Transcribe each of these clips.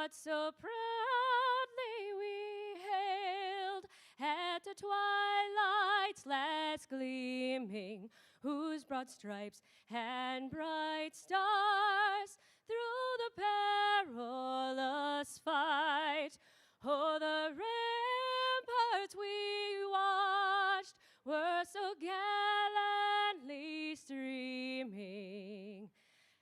what so proudly we hailed at the twilight's last gleaming, whose broad stripes and bright stars through the perilous fight, oh, the ramparts we watched were so gallantly streaming,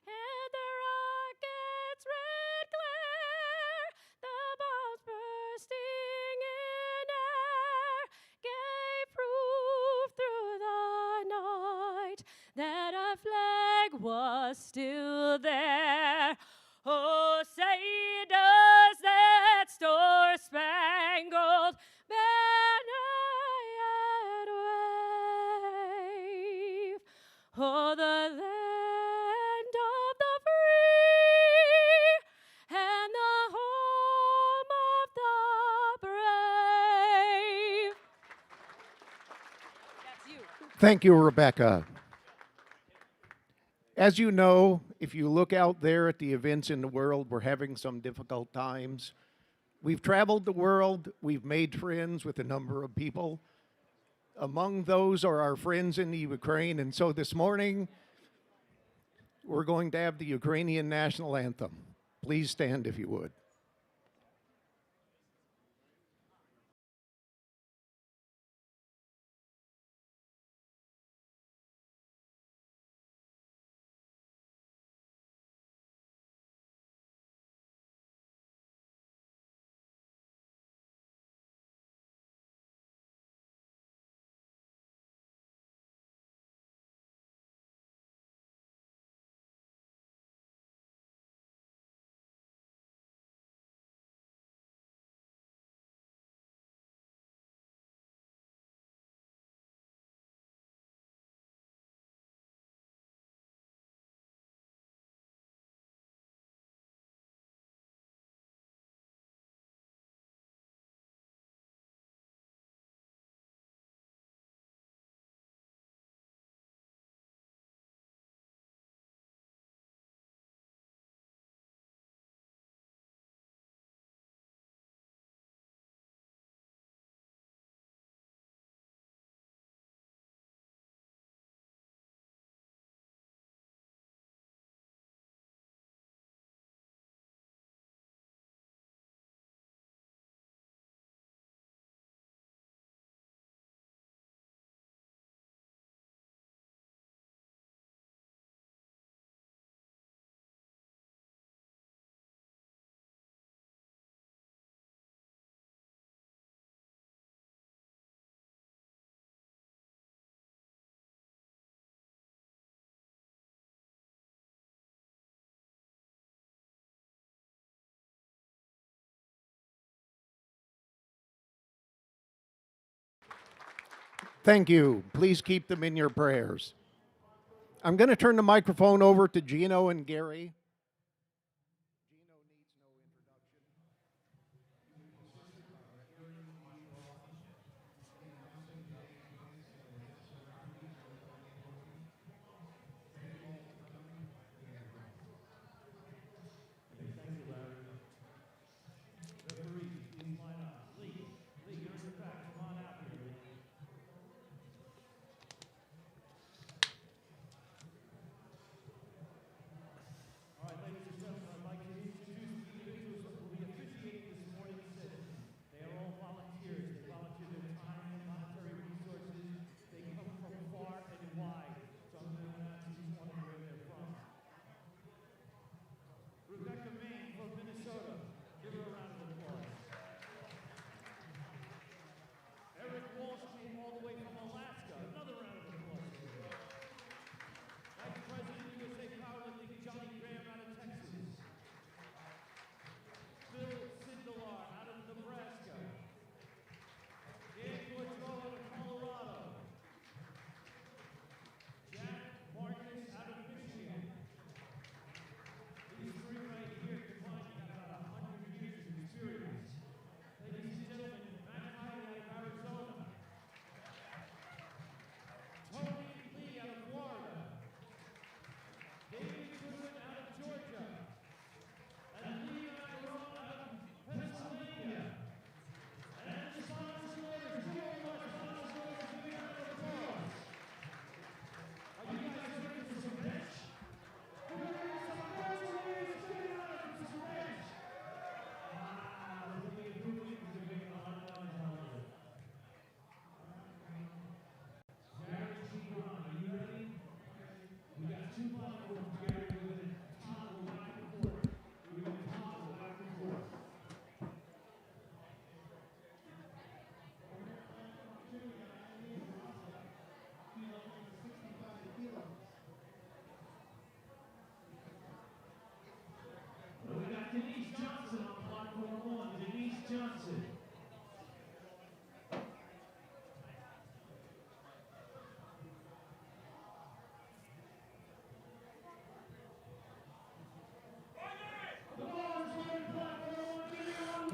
and the rocket's red glare, the bombs bursting in air, gave proof through the night that our flag was still there. Oh, say does that star-spangled banner yet wave? Oh, the land of the free and the home of the brave. That's you. Thank you, Rebecca. As you know, if you look out there at the events in the world, we're having some difficult times. We've traveled the world, we've made friends with a number of people. Among those are our friends in the Ukraine, and so this morning, we're going to have the Ukrainian national anthem. Please stand if you would. Thank you. Please keep them in your prayers. I'm going to turn the microphone over to Gino and Gary.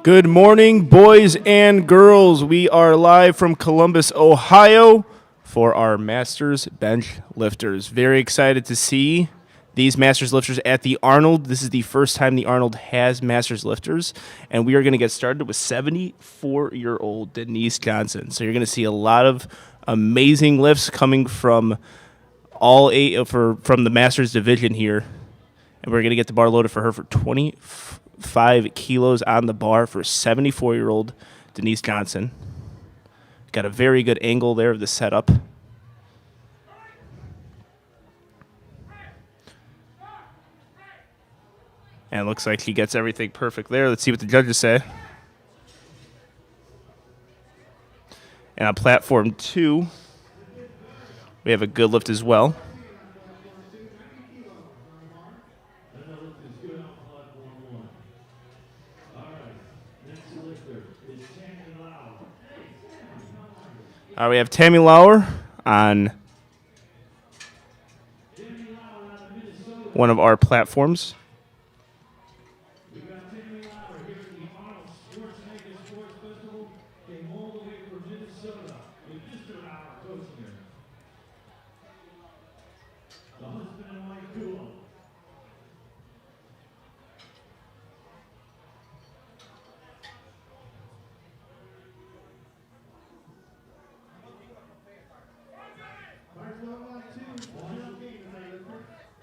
Good morning, boys and girls. We are live from Columbus, Ohio for our Masters Bench Lifters. Very excited to see these Masters Lifters at the Arnold. This is the first time the Arnold has Masters Lifters, and we are going to get started with 74-year-old Denise Johnson. So you're going to see a lot of amazing lifts coming from all eight from the Masters division here, and we're going to get the bar loaded for her for 25 kilos on the bar for 74-year-old Denise Johnson. Got a very good angle there of the setup. And it looks like she gets everything perfect there. Let's see what the judges say. And on platform 2, we have a good lift as well. We have Tammy Lauer on one of our platforms.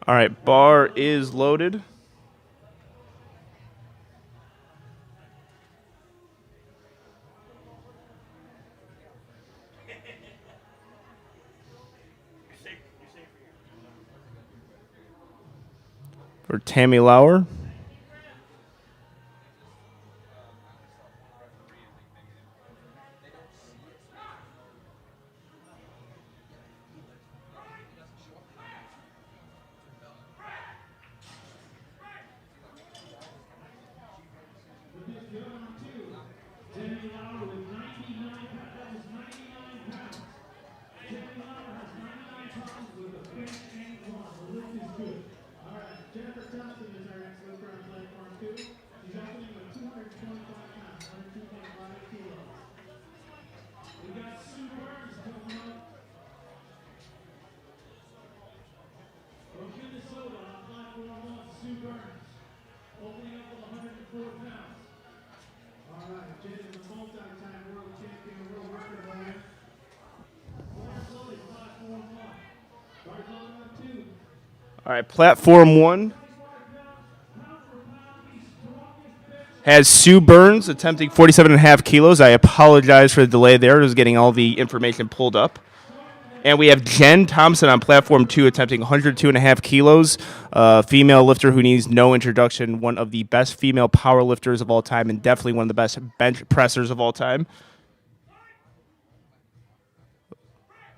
All right, bar is loaded. For Tammy Lauer. All right, platform 1 has Sue Burns attempting 47.5 kilos. I apologize for the delay there. I was getting all the information pulled up. And we have Jen Thompson on platform 2 attempting 102.5 kilos. Female lifter who needs no introduction. One of the best female power lifters of all time and definitely one of the best bench pressers of all time.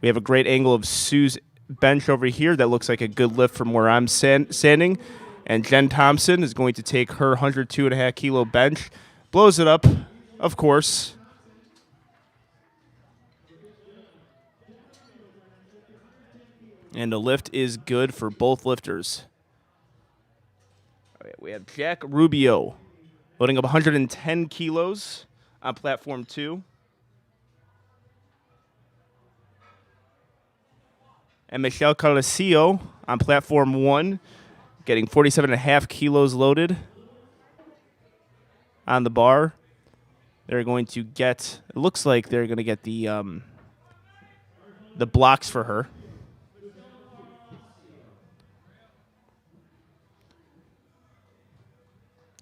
We have a great angle of Sue's bench over here. That looks like a good lift from where I'm standing. And Jen Thompson is going to take her 102.5 kilo bench. Blows it up, of course. And the lift is good for both lifters. All right, we have Jack Rubio loading up 110 kilos on platform 2. And Michelle Carlesio on platform 1, getting 47.5 kilos loaded on the bar. They're going to get, it looks like they're going to get the blocks for her.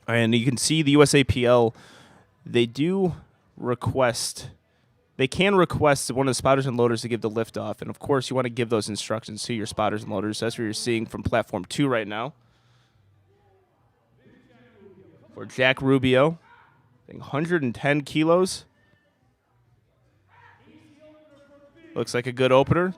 And you can see the USAPL, they do request, they can request one of the spotters and loaders to give the lift off. And, of course, you want to give those instructions to your spotters and loaders. That's what you're seeing from platform 2 right now. For Jack Rubio, 110 kilos. Looks like a good opener.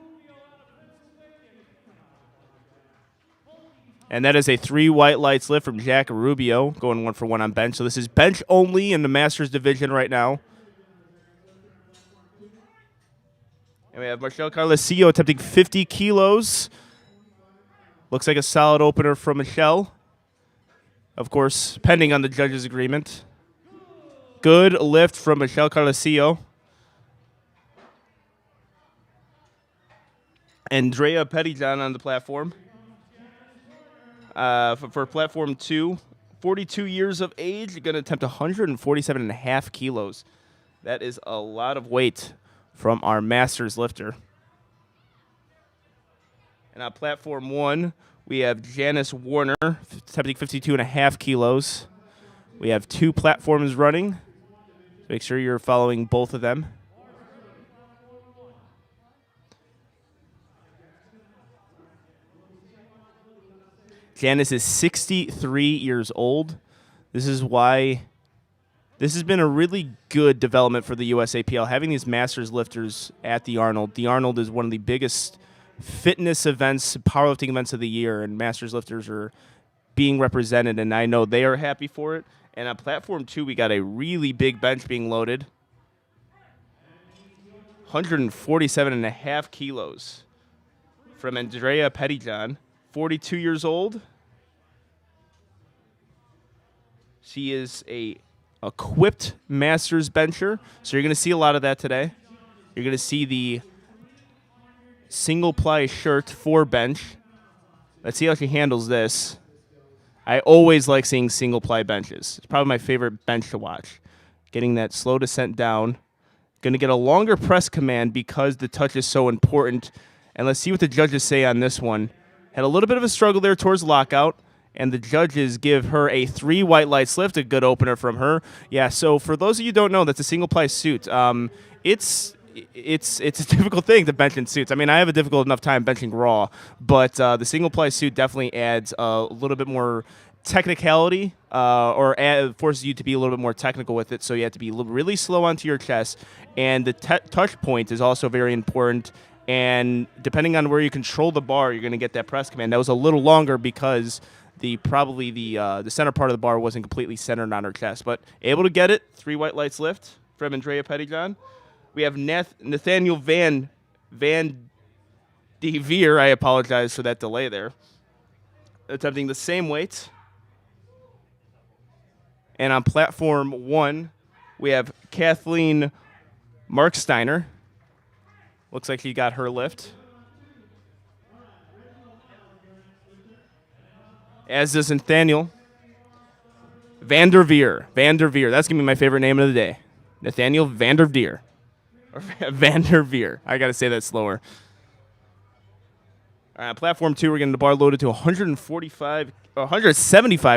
And that is a 3 white lights lift from Jack Rubio, going 1-for-1 on bench. So this is bench only in the Masters division right now. And we have Michelle Carlesio attempting 50 kilos. Looks like a solid opener from Michelle. Of course, pending on the judge's agreement. Good lift from Michelle Carlosio. Andrea Pettyjohn on the platform. For platform 2, 42 years of age, going to attempt 147.5 kilos. That is a lot of weight from our Masters lifter. And on platform 1, we have Janice Warner, attempting 52.5 kilos. We have 2 platforms running. Make sure you're following both of them. Janice is 63 years old. This is why this has been a really good development for the USAPL, having these Masters lifters at the Arnold. The Arnold is one of the biggest fitness events, powerlifting events of the year, and Masters lifters are being represented, and I know they are happy for it. And on platform 2, we got a really big bench being loaded. 147.5 kilos from Andrea Pettyjohn, 42 years old. She is a equipped Masters bencher, so you're going to see a lot of that today. You're going to see the single-ply shirt for bench. Let's see how she handles this. I always like seeing single-ply benches. It's probably my favorite bench to watch. Getting that slow descent down. Going to get a longer press command because the touch is so important. And let's see what the judges say on this one. Had a little bit of a struggle there towards lockout, and the judges give her a 3 white lights lift, a good opener from her. Yeah, so for those of you who don't know, that's a single-ply suit. It's a difficult thing to bench in suits. I mean, I have a difficult enough time benching raw, but the single-ply suit definitely adds a little bit more technicality or forces you to be a little bit more technical with it, so you have to be really slow onto your chest. And the touch point is also very important, and depending on where you control the bar, you're going to get that press command. That was a little longer because the center part of the bar wasn't completely centered on her chest, but able to get it. 3 white lights lift from Andrea Pettyjohn. We have Nathaniel Van de Veer. I apologize for that delay there. Attempting the same weight. And on platform 1, we have Kathleen Marksteiner. Looks like she got her lift. As does Nathaniel Van der Veer. Van der Veer. That's going to be my favorite name of the day. Nathaniel Van der Veer. Or Van der Veer. I got to say that slower. All right, platform 2, we're getting the bar loaded to 175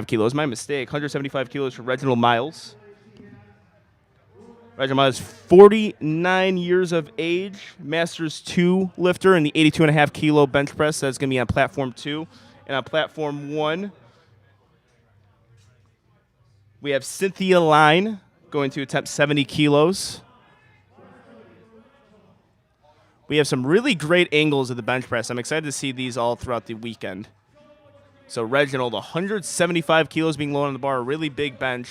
kilos. My mistake. 175 kilos for Reginald Miles. Reginald Miles, 49 years of age. Masters 2 lifter in the 82.5 kilo bench press. That's going to be on platform 2. And on platform 1, we have Cynthia Line going to attempt 70 kilos. We have some really great angles of the bench press. I'm excited to see these all throughout the weekend. So Reginald, 175 kilos being low on the bar, a really big bench.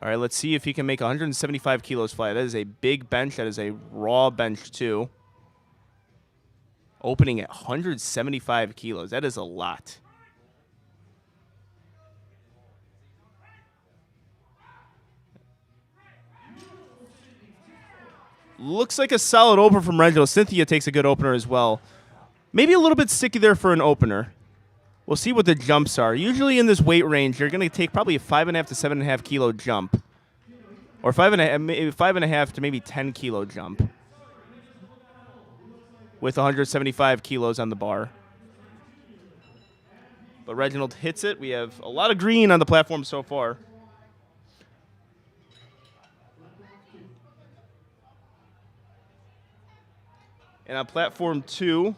All right, let's see if he can make 175 kilos fly. That is a big bench. That is a raw bench, too. Opening at 175 kilos. That is a lot. Looks like a solid opener from Reginald. Cynthia takes a good opener as well. Maybe a little bit sticky there for an opener. We'll see what the jumps are. Usually in this weight range, you're going to take probably a 5.5 to 7.5 kilo jump. Or 5.5 to maybe 10 kilo jump. With 175 kilos on the bar. But Reginald hits it. We have a lot of green on the platform so far. And on platform 2,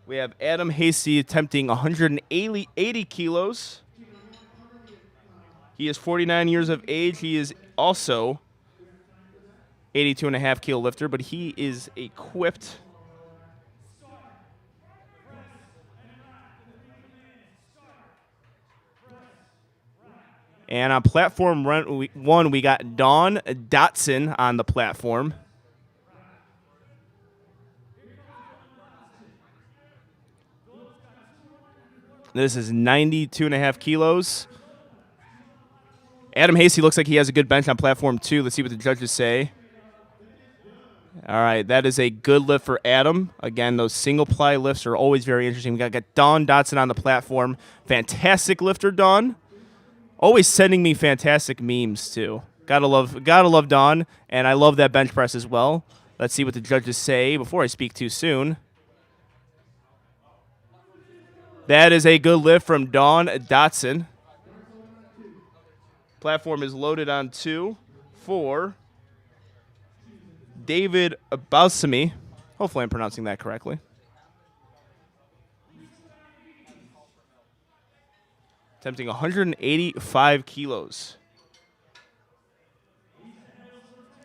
we have Adam Hasty attempting 180 kilos. He is 49 years of age. He is also 82.5 kilo lifter, but he is equipped. And on platform 1, we got Dawn Dotson on the platform. This is 92.5 kilos. Adam Hasty looks like he has a good bench on platform 2. Let's see what the judges say. All right, that is a good lift for Adam. Again, those single-ply lifts are always very interesting. We got Dawn Dotson on the platform. Fantastic lifter, Dawn. Always sending me fantastic memes, too. Gotta love Dawn, and I love that bench press as well. Let's see what the judges say before I speak too soon. That is a good lift from Dawn Dotson. Platform is loaded on 2 for David Balsamy. Hopefully I'm pronouncing that correctly. Attempting 185 kilos.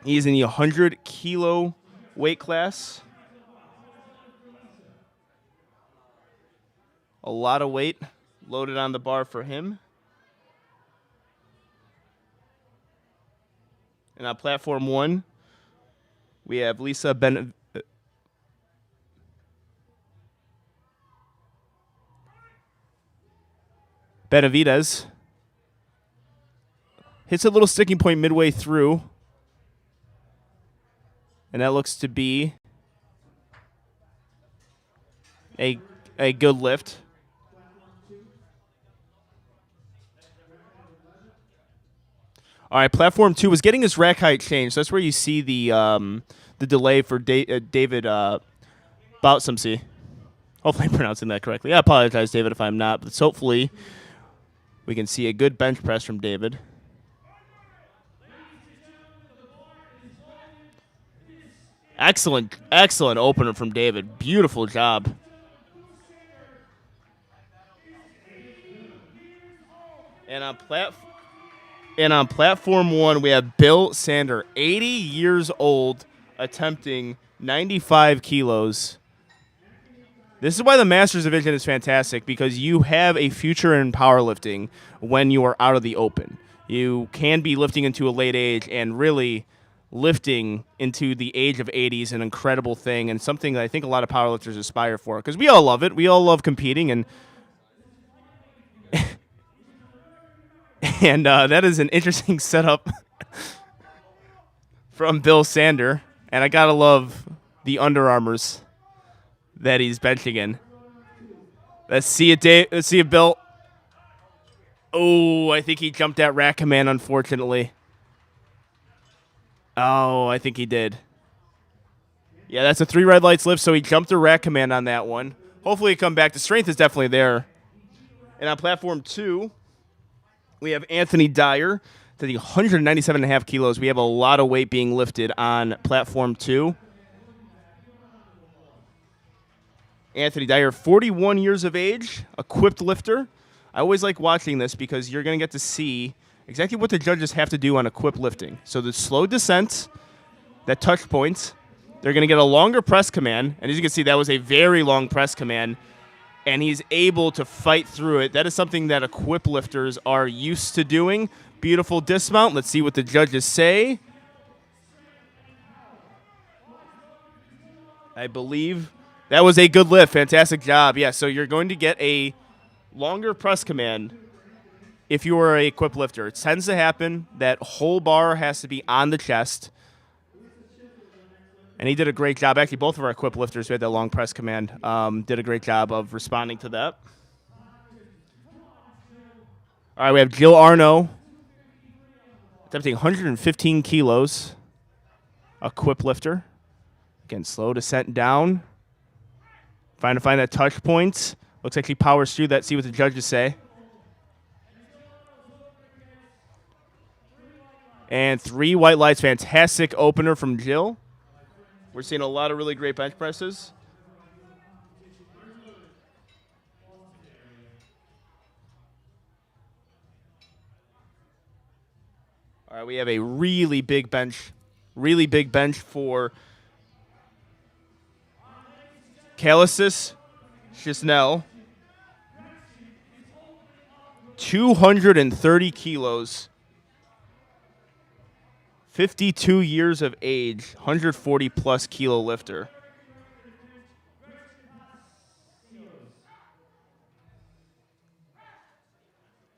He's in the 100-kilo weight class. A lot of weight loaded on the bar for him. And on platform 1, we have Lisa Benavides. Hits a little sticking point midway through. And that looks to be a good lift. All right, platform 2 was getting his rack height changed. That's where you see the delay for David Boutsamsey. Hopefully I'm pronouncing that correctly. I apologize, David, if I'm not. But hopefully we can see a good bench press from David. Excellent opener from David. Beautiful job. And on platform 1, we have Bill Sander, 80 years old, attempting 95 kilos. This is why the Masters division is fantastic, because you have a future in powerlifting when you are out of the open. You can be lifting into a late age, and really lifting into the age of 80 is an incredible thing, and something that I think a lot of powerlifters aspire for, because we all love it. We all love competing, and and that is an interesting setup from Bill Sander. And I got to love the Under Armours that he's benching in. Let's see it, Dave. Let's see it, Bill. Oh, I think he jumped that rack command, unfortunately. Oh, I think he did. Yeah, that's a 3 red lights lift, so he jumped the rack command on that one. Hopefully he come back. The strength is definitely there. And on platform 2, we have Anthony Dyer to the 197.5 kilos. We have a lot of weight being lifted on platform 2. Anthony Dyer, 41 years of age, equipped lifter. I always like watching this because you're going to get to see exactly what the judges have to do on equipped lifting. So the slow descent, that touch points, they're going to get a longer press command. And as you can see, that was a very long press command. And he's able to fight through it. That is something that equipped lifters are used to doing. Beautiful dismount. Let's see what the judges say. I believe that was a good lift. Fantastic job. Yeah, so you're going to get a longer press command if you are a equipped lifter. It tends to happen. That whole bar has to be on the chest. And he did a great job. Actually, both of our equipped lifters who had that long press command did a great job of responding to that. All right, we have Jill Arno, attempting 115 kilos, equipped lifter. Again, slow descent down. Trying to find that touch point. Looks like she powers through that. See what the judges say. And 3 white lights. Fantastic opener from Jill. We're seeing a lot of really great bench presses. All right, we have a really big bench for Calicis Chisnell. 230 kilos. 52 years of age, 140-plus kilo lifter.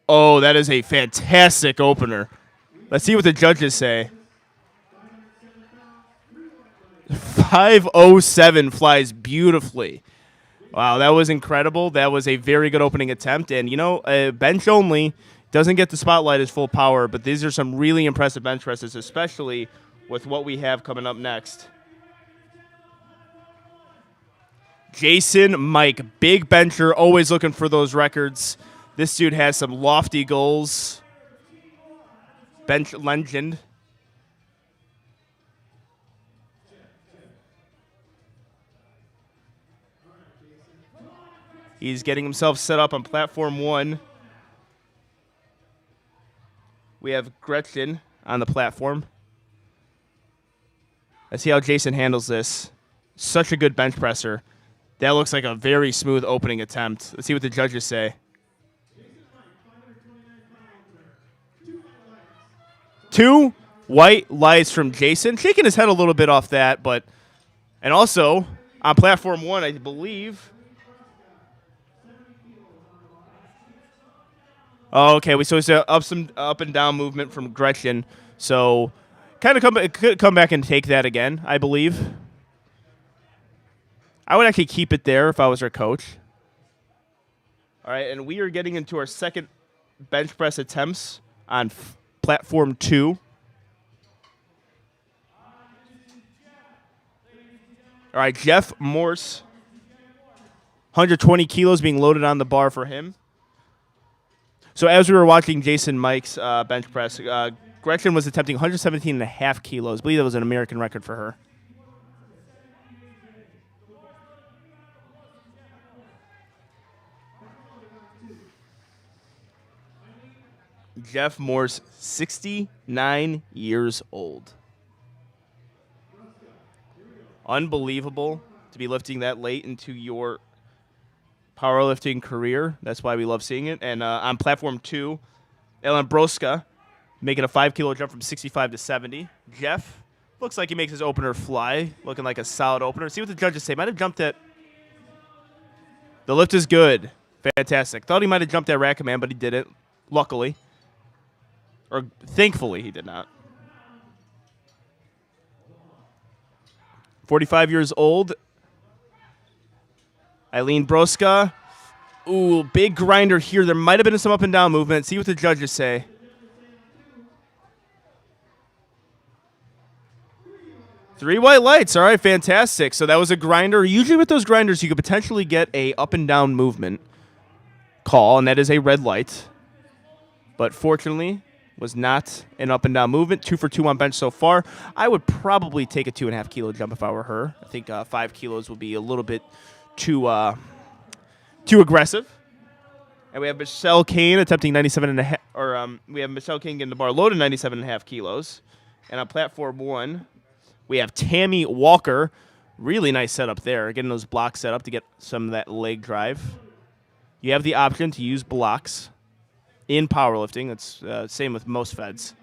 Oh, that is a fantastic opener. Let's see what the judges say. 507 flies beautifully. Wow, that was incredible. That was a very good opening attempt. And, you know, bench only doesn't get the spotlight as full power, but these are some really impressive bench presses, especially with what we have coming up next. Jason Mike, big bencher, always looking for those records. This dude has some lofty goals. Bench legend. He's getting himself set up on platform 1. We have Gretchen on the platform. Let's see how Jason handles this. Such a good bench presser. That looks like a very smooth opening attempt. Let's see what the judges say. 2 white lights from Jason. Shaking his head a little bit off that, but... And also, on platform 1, I believe... Oh, okay, so it's a up and down movement from Gretchen. So, could come back and take that again, I believe. I would actually keep it there if I was our coach. All right, and we are getting into our second bench press attempts on platform 2. All right, Jeff Morse, 120 kilos being loaded on the bar for him. So as we were watching Jason Mike's bench press, Gretchen was attempting 117.5 kilos. I believe that was an American record for her. Jeff Morse, 69 years old. Unbelievable to be lifting that late into your powerlifting career. That's why we love seeing it. And on platform 2, Ellen Broska making a 5-kilo jump from 65 to 70. Jeff looks like he makes his opener fly, looking like a solid opener. See what the judges say. Might have jumped it. The lift is good. Fantastic. Thought he might have jumped that rack command, but he didn't, luckily. Or thankfully he did not. 45 years old. Eileen Broska. Ooh, big grinder here. There might have been some up and down movement. See what the judges say. Three white lights. All right, fantastic. So that was a grinder. Usually with those grinders, you could potentially get a up and down movement call, and that is a red light. But fortunately, was not an up and down movement. 2 for 2 on bench so far. I would probably take a 2.5 kilo jump if I were her. I think 5 kilos would be a little bit too aggressive. And we have Michelle Kane attempting 97.5, or we have Michelle Kane getting the bar loaded 97.5 kilos. And on platform 1, we have Tammy Walker. Really nice setup there, getting those blocks set up to get some of that leg drive. You have the option to use blocks in powerlifting. It's same with most feds.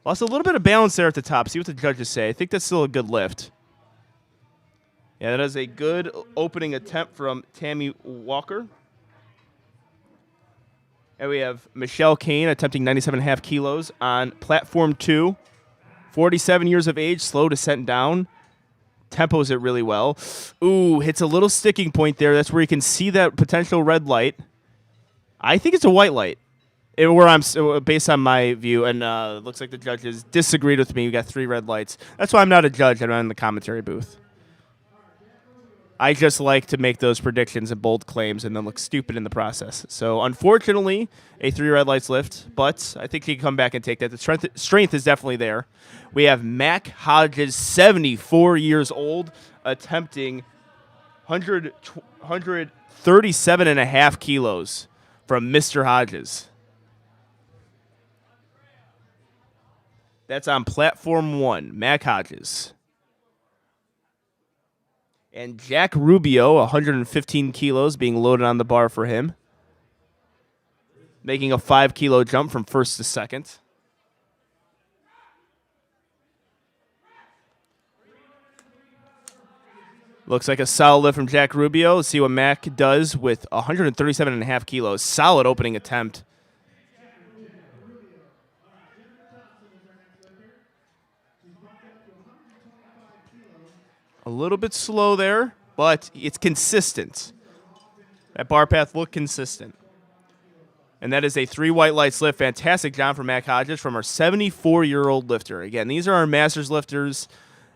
Lost a little bit of balance there at the top. See what the judges say. I think that's still a good lift. Yeah, that is a good opening attempt from Tammy Walker. And we have Michelle Kane attempting 97.5 kilos on platform 2. 47 years of age, slow descent down. Tempos it really well. Ooh, hits a little sticking point there. That's where you can see that potential red light. I think it's a white light. Based on my view, and it looks like the judges disagreed with me. We got 3 red lights. That's why I'm not a judge. I'm not in the commentary booth. I just like to make those predictions and bold claims and then look stupid in the process. So, unfortunately, a 3 red lights lift, but I think he can come back and take that. The strength is definitely there. We have Mac Hodges, 74 years old, attempting 137.5 kilos from Mr. Hodges. That's on platform 1, Mac Hodges. And Jack Rubio, 115 kilos, being loaded on the bar for him. Making a 5-kilo jump from first to second. Looks like a solid lift from Jack Rubio. Let's see what Mac does with 137.5 kilos. Solid opening attempt. A little bit slow there, but it's consistent. That bar path looked consistent. And that is a 3 white lights lift. Fantastic job from Mac Hodges from our 74-year-old lifter. Again, these are our masters lifters.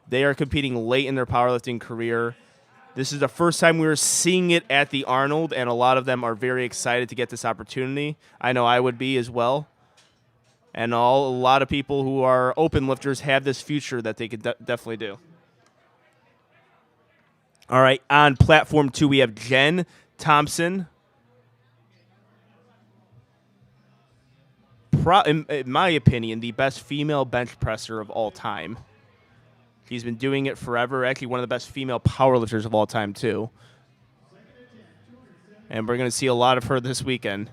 They are competing late in their powerlifting career. This is the first time we were seeing it at the Arnold, and a lot of them are very excited to get this opportunity. I know I would be as well. And a lot of people who are open lifters have this future that they could definitely do. All right, on platform 2, we have Jen Thompson. In my opinion, the best female bench presser of all time. She's been doing it forever. Actually, one of the best female powerlifters of all time, too. And we're going to see a lot of her this weekend.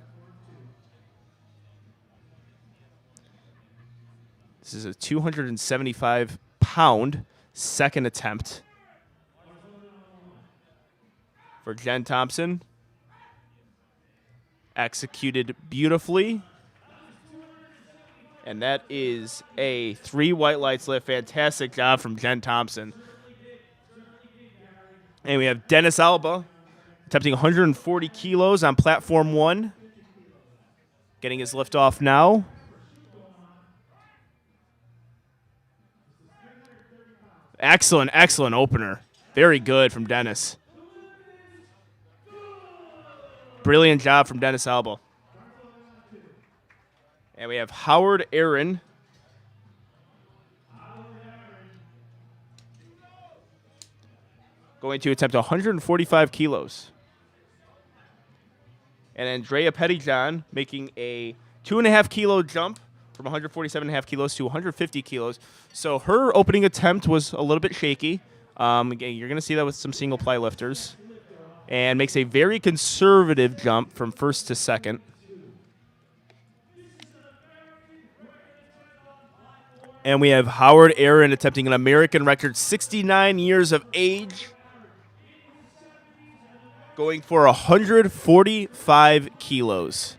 This is a 275-pound second attempt for Jen Thompson. Executed beautifully. And that is a 3 white lights lift. Fantastic job from Jen Thompson. And we have Dennis Alba attempting 140 kilos on platform 1. Getting his lift off now. Excellent, excellent opener. Very good from Dennis. Brilliant job from Dennis Alba. And we have Howard Aaron. Going to attempt 145 kilos. And Andrea Pettyjohn making a 2.5 kilo jump from 147.5 kilos to 150 kilos. So her opening attempt was a little bit shaky. Again, you're going to see that with some single ply lifters. And makes a very conservative jump from first to second. And we have Howard Aaron attempting an American record, 69 years of age. Going for 145 kilos.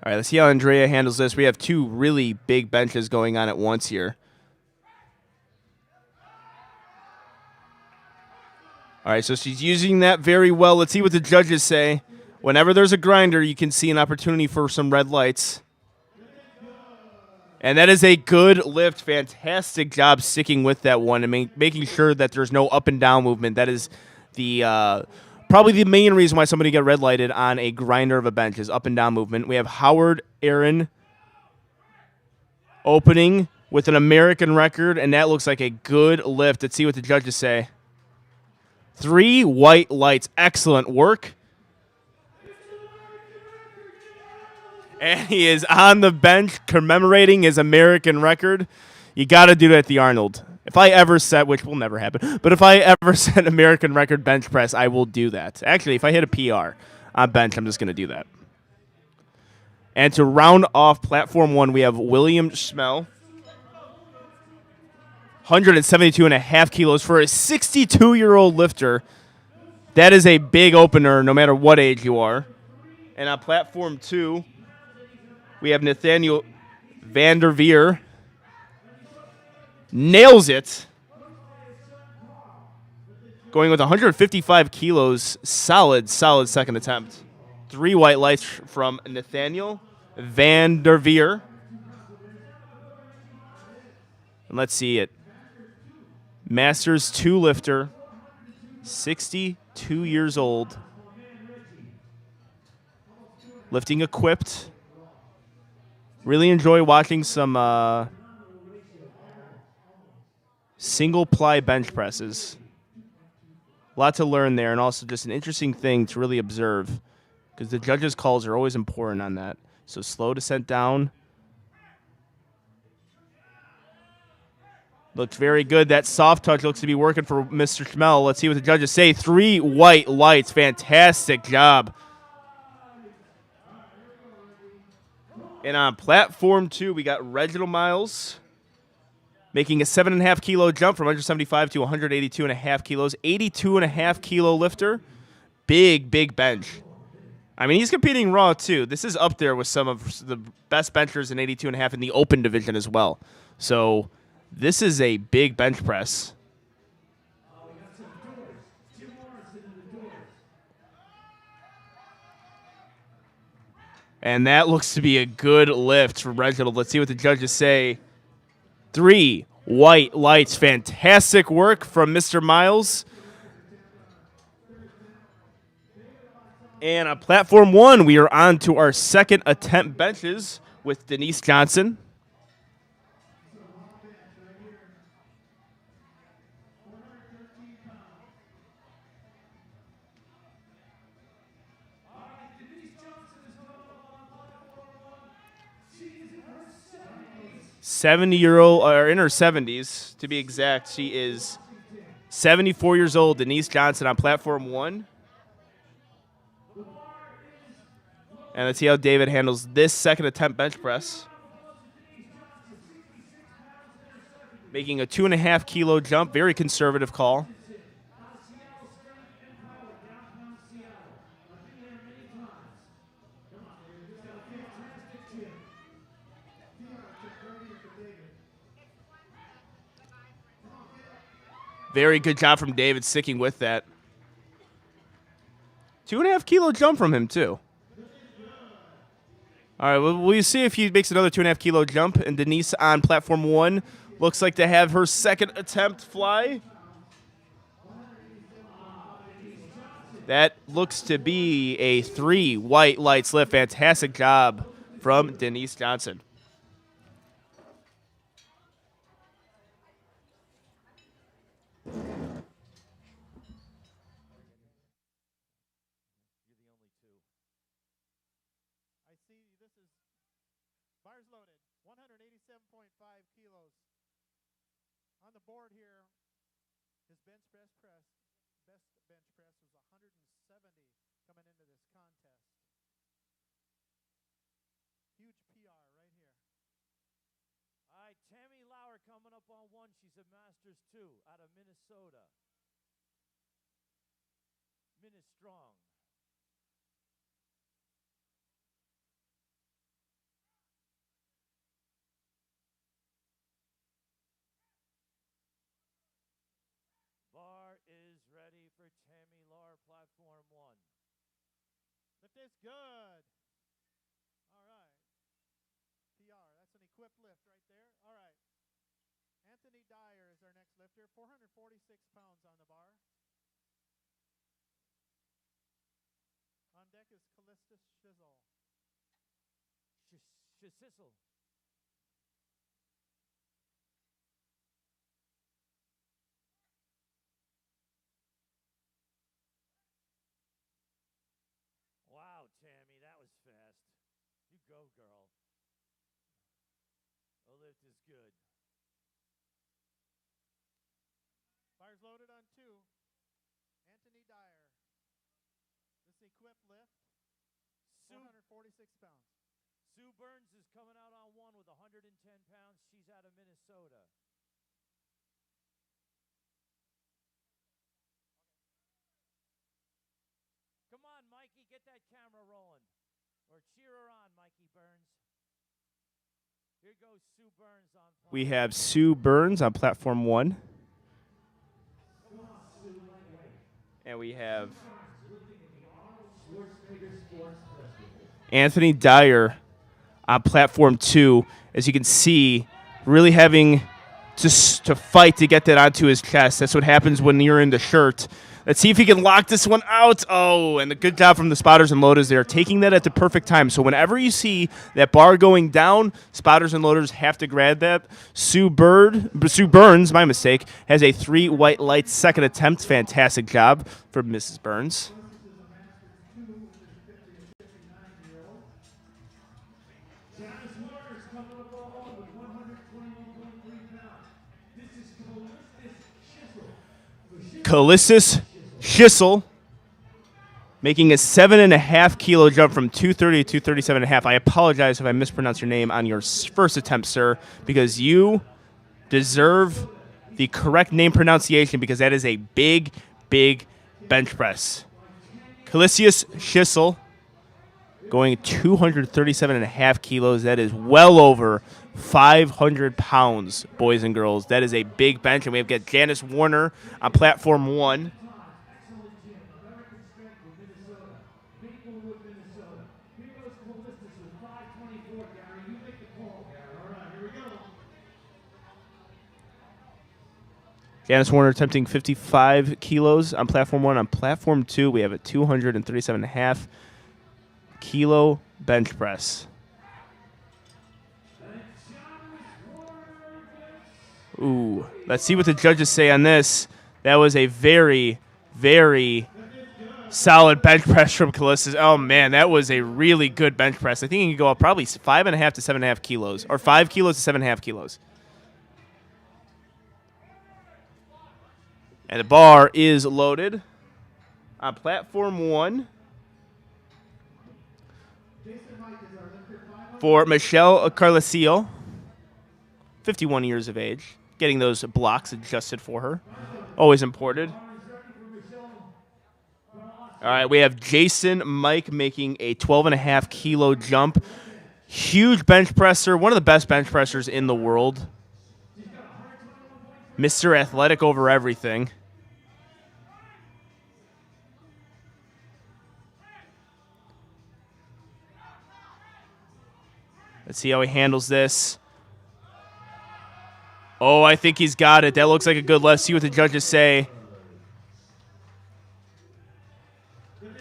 All right, let's see how Andrea handles this. We have 2 really big benches going on at once here. All right, so she's using that very well. Let's see what the judges say. Whenever there's a grinder, you can see an opportunity for some red lights. And that is a good lift. Fantastic job sticking with that one and making sure that there's no up and down movement. That is the probably the main reason why somebody got red lighted on a grinder of a bench is up and down movement. We have Howard Aaron opening with an American record, and that looks like a good lift. Let's see what the judges say. 3 white lights. Excellent work. And he is on the bench commemorating his American record. You got to do that at the Arnold. If I ever set, which will never happen, but if I ever set American record bench press, I will do that. Actually, if I hit a PR on bench, I'm just going to do that. And to round off platform 1, we have William Schmel. 172.5 kilos for a 62-year-old lifter. That is a big opener no matter what age you are. And on platform 2, we have Nathaniel van der Veer. Nails it. Going with 155 kilos. Solid second attempt. 3 white lights from Nathaniel van der Veer. And let's see it. Masters 2 lifter. 62 years old. Lifting equipped. Really enjoy watching some single ply bench presses. A lot to learn there, and also just an interesting thing to really observe because the judges' calls are always important on that. So slow descent down. Looks very good. That soft touch looks to be working for Mr. Schmel. Let's see what the judges say. 3 white lights. Fantastic job. And on platform 2, we got Reginald Miles making a 7.5 kilo jump from 175 to 182.5 kilos. 82.5 kilo lifter. Big, big bench. I mean, he's competing raw, too. This is up there with some of the best benchers in 82.5 in the open division as well. So this is a big bench press. And that looks to be a good lift for Reginald. Let's see what the judges say. 3 white lights. Fantastic work from Mr. Miles. And on platform 1, we are on to our second attempt benches with Denise Johnson. In her 70s, to be exact. She is 74 years old, Denise Johnson on platform 1. And let's see how David handles this second attempt bench press. Making a 2.5 kilo jump, very conservative call. Very good job from David sticking with that. 2.5 kilo jump from him, too. All right, well, we'll see if he makes another 2.5 kilo jump. And Denise on platform 1 looks like to have her second attempt fly. That looks to be a 3 white lights lift. Fantastic job from Denise Johnson. Bars loaded, 187.5 kilos. On the board here, his best bench press was 170 coming into this contest. Huge PR right here. All right, Tammy Lauer coming up on 1. She's a Masters 2 out of Minnesota. Strong. Bar is ready for Tammy Lauer, platform 1. Lift is good. All right. PR, that's an equipped lift right there. All right. Anthony Dyer is our next lifter, 446 pounds on the bar. On deck is Callistus Shizzle. Shizzle. Wow, Tammy, that was fast. You go, girl. The lift is good. Bars loaded on 2. Anthony Dyer. This equipped lift, 446 pounds. Sue Burns is coming out on 1 with 110 pounds. She's out of Minnesota. Come on, Mikey, get that camera rolling. Or cheer her on, Mikey Burns. Here goes Sue Burns on platform. We have Sue Burns on platform 1. And we have Anthony Dyer on platform 2. As you can see, really having to fight to get that onto his chest. That's what happens when you're in the shirt. Let's see if he can lock this one out. Oh, and a good job from the spotters and loaders there, taking that at the perfect time. So whenever you see that bar going down, spotters and loaders have to grab that. Sue Burns, my mistake, has a 3 white lights second attempt. Fantastic job for Mrs. Burns. Callistus Shizzle making a 7.5 kilo jump from 230 to 237.5. I apologize if I mispronounced your name on your first attempt, sir, because you deserve the correct name pronunciation because that is a big, big bench press. Calisius Schissel going 237.5 kilos. That is well over 500 pounds, boys and girls. That is a big bench. And we have got Janice Warner on platform 1. Janice Warner attempting 55 kilos on platform 1. On platform 2, we have a 237.5 kilo bench press. Ooh, let's see what the judges say on this. That was a very, very solid bench press from Calista. Oh, man, that was a really good bench press. I think he can go up probably 5.5 to 7.5 kilos, or 5 kilos to 7.5 kilos. And the bar is loaded on platform 1 for Michelle Carlesio, 51 years of age, getting those blocks adjusted for her. Always important. All right, we have Jason Mike making a 12.5 kilo jump. Huge bench presser, one of the best bench pressers in the world. Mr. Athletic over everything. Let's see how he handles this. Oh, I think he's got it. That looks like a good lift. See what the judges say.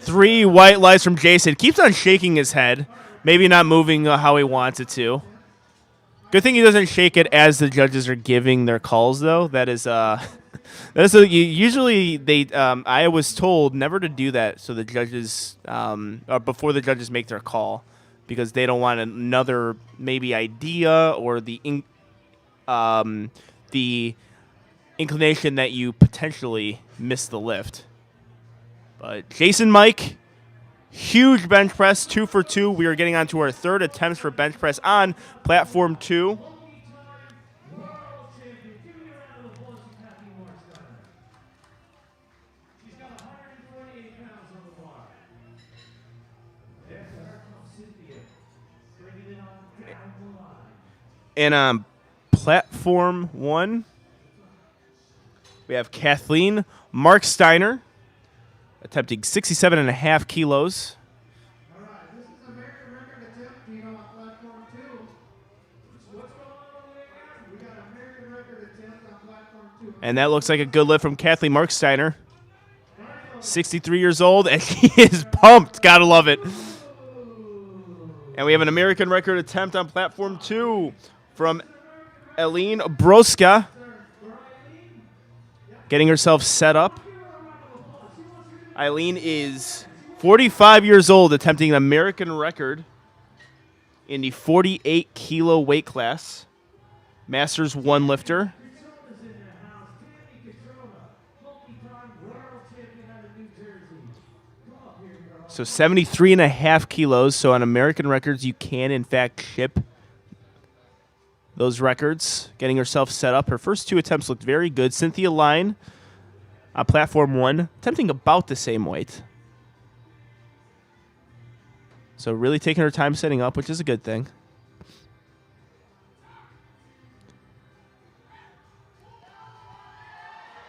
3 white lights from Jason. Keeps on shaking his head. Maybe not moving how he wants it to. Good thing he doesn't shake it as the judges are giving their calls, though. That is, usually they. I was told never to do that, so the judges, or before the judges make their call, because they don't want another maybe idea or the inclination that you potentially miss the lift. But Jason Mike, huge bench press, 2 for 2. We are getting on to our third attempts for bench press on platform 2. And on platform 1, we have Kathleen Marksteiner attempting 67.5 kilos. All right, this is American record attempt, on platform 2. What's going on over there? We got American record attempt on platform 2. And that looks like a good lift from Kathleen Marksteiner. 63 years old, and she is pumped. Gotta love it. And we have an American record attempt on platform 2 from Eileen Broska, getting herself set up. Eileen is 45 years old, attempting an American record in the 48 kilo weight class. Masters 1 lifter. So 73.5 kilos. So on American records, you can, in fact, ship those records. Getting herself set up. Her first 2 attempts looked very good. Cynthia Line on platform 1, attempting about the same weight. So really taking her time setting up, which is a good thing.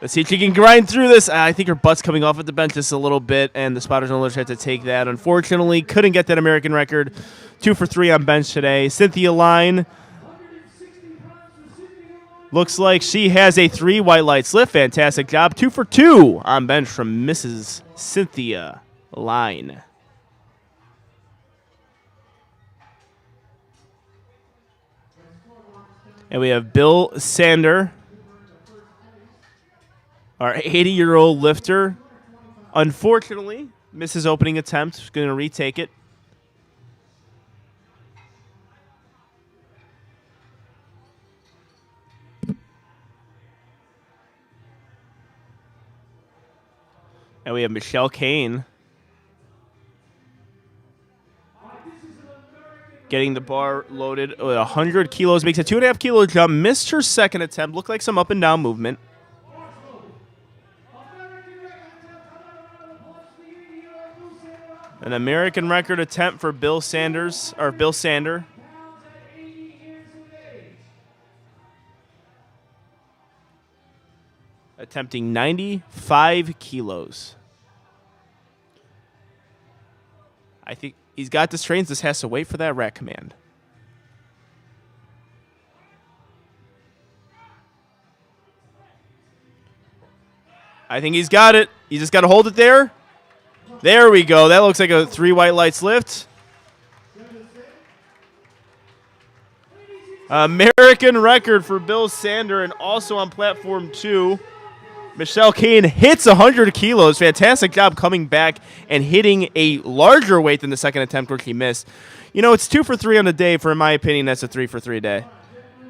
Let's see if she can grind through this. I think her butt's coming off at the bench just a little bit, and the spotters only had to take that. Unfortunately, couldn't get that American record. 2 for 3 on bench today. Cynthia Line. Looks like she has a 3 white lights lift. Fantastic job. 2 for 2 on bench from Mrs. Cynthia Line. And we have Bill Sander, our 80-year-old lifter. Unfortunately, misses opening attempt. Going to retake it. And we have Michelle Kane. Getting the bar loaded with 100 kilos. Makes a 2.5 kilo jump. Missed her second attempt. Looked like some up and down movement. An American record attempt for Bill Sanders, or Bill Sander. Attempting 95 kilos. I think he's got this trains. This has to wait for that rack command. I think he's got it. You just got to hold it there. There we go. That looks like a 3 white lights lift. American record for Bill Sander, and also on platform 2, Michelle Kane hits 100 kilos. Fantastic job coming back and hitting a larger weight than the second attempt where she missed. You know, it's 2 for 3 on the day. For, in my opinion, that's a 3 for 3 day.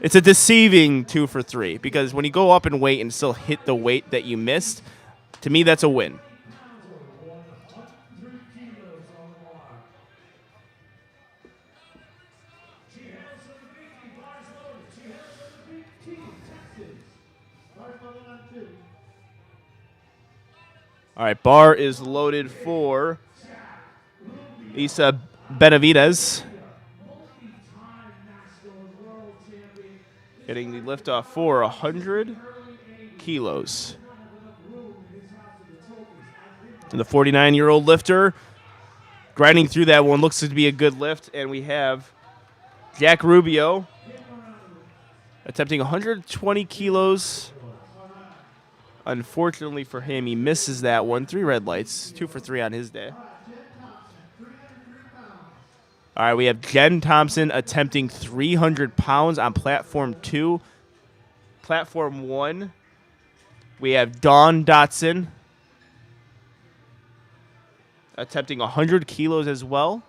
It's a deceiving 2 for 3 because when you go up in weight and still hit the weight that you missed, to me, that's a win. All right, bar is loaded for Isa Benavides. Getting the liftoff for 100 kilos. And the 49-year-old lifter grinding through that one. Looks to be a good lift. And we have Jack Rubio attempting 120 kilos. Unfortunately for him, he misses that one. 3 red lights, 2 for 3 on his day. All right, we have Jen Thompson attempting 300 pounds on platform 2. Platform 1, we have Dawn Dotson attempting 100 kilos as well.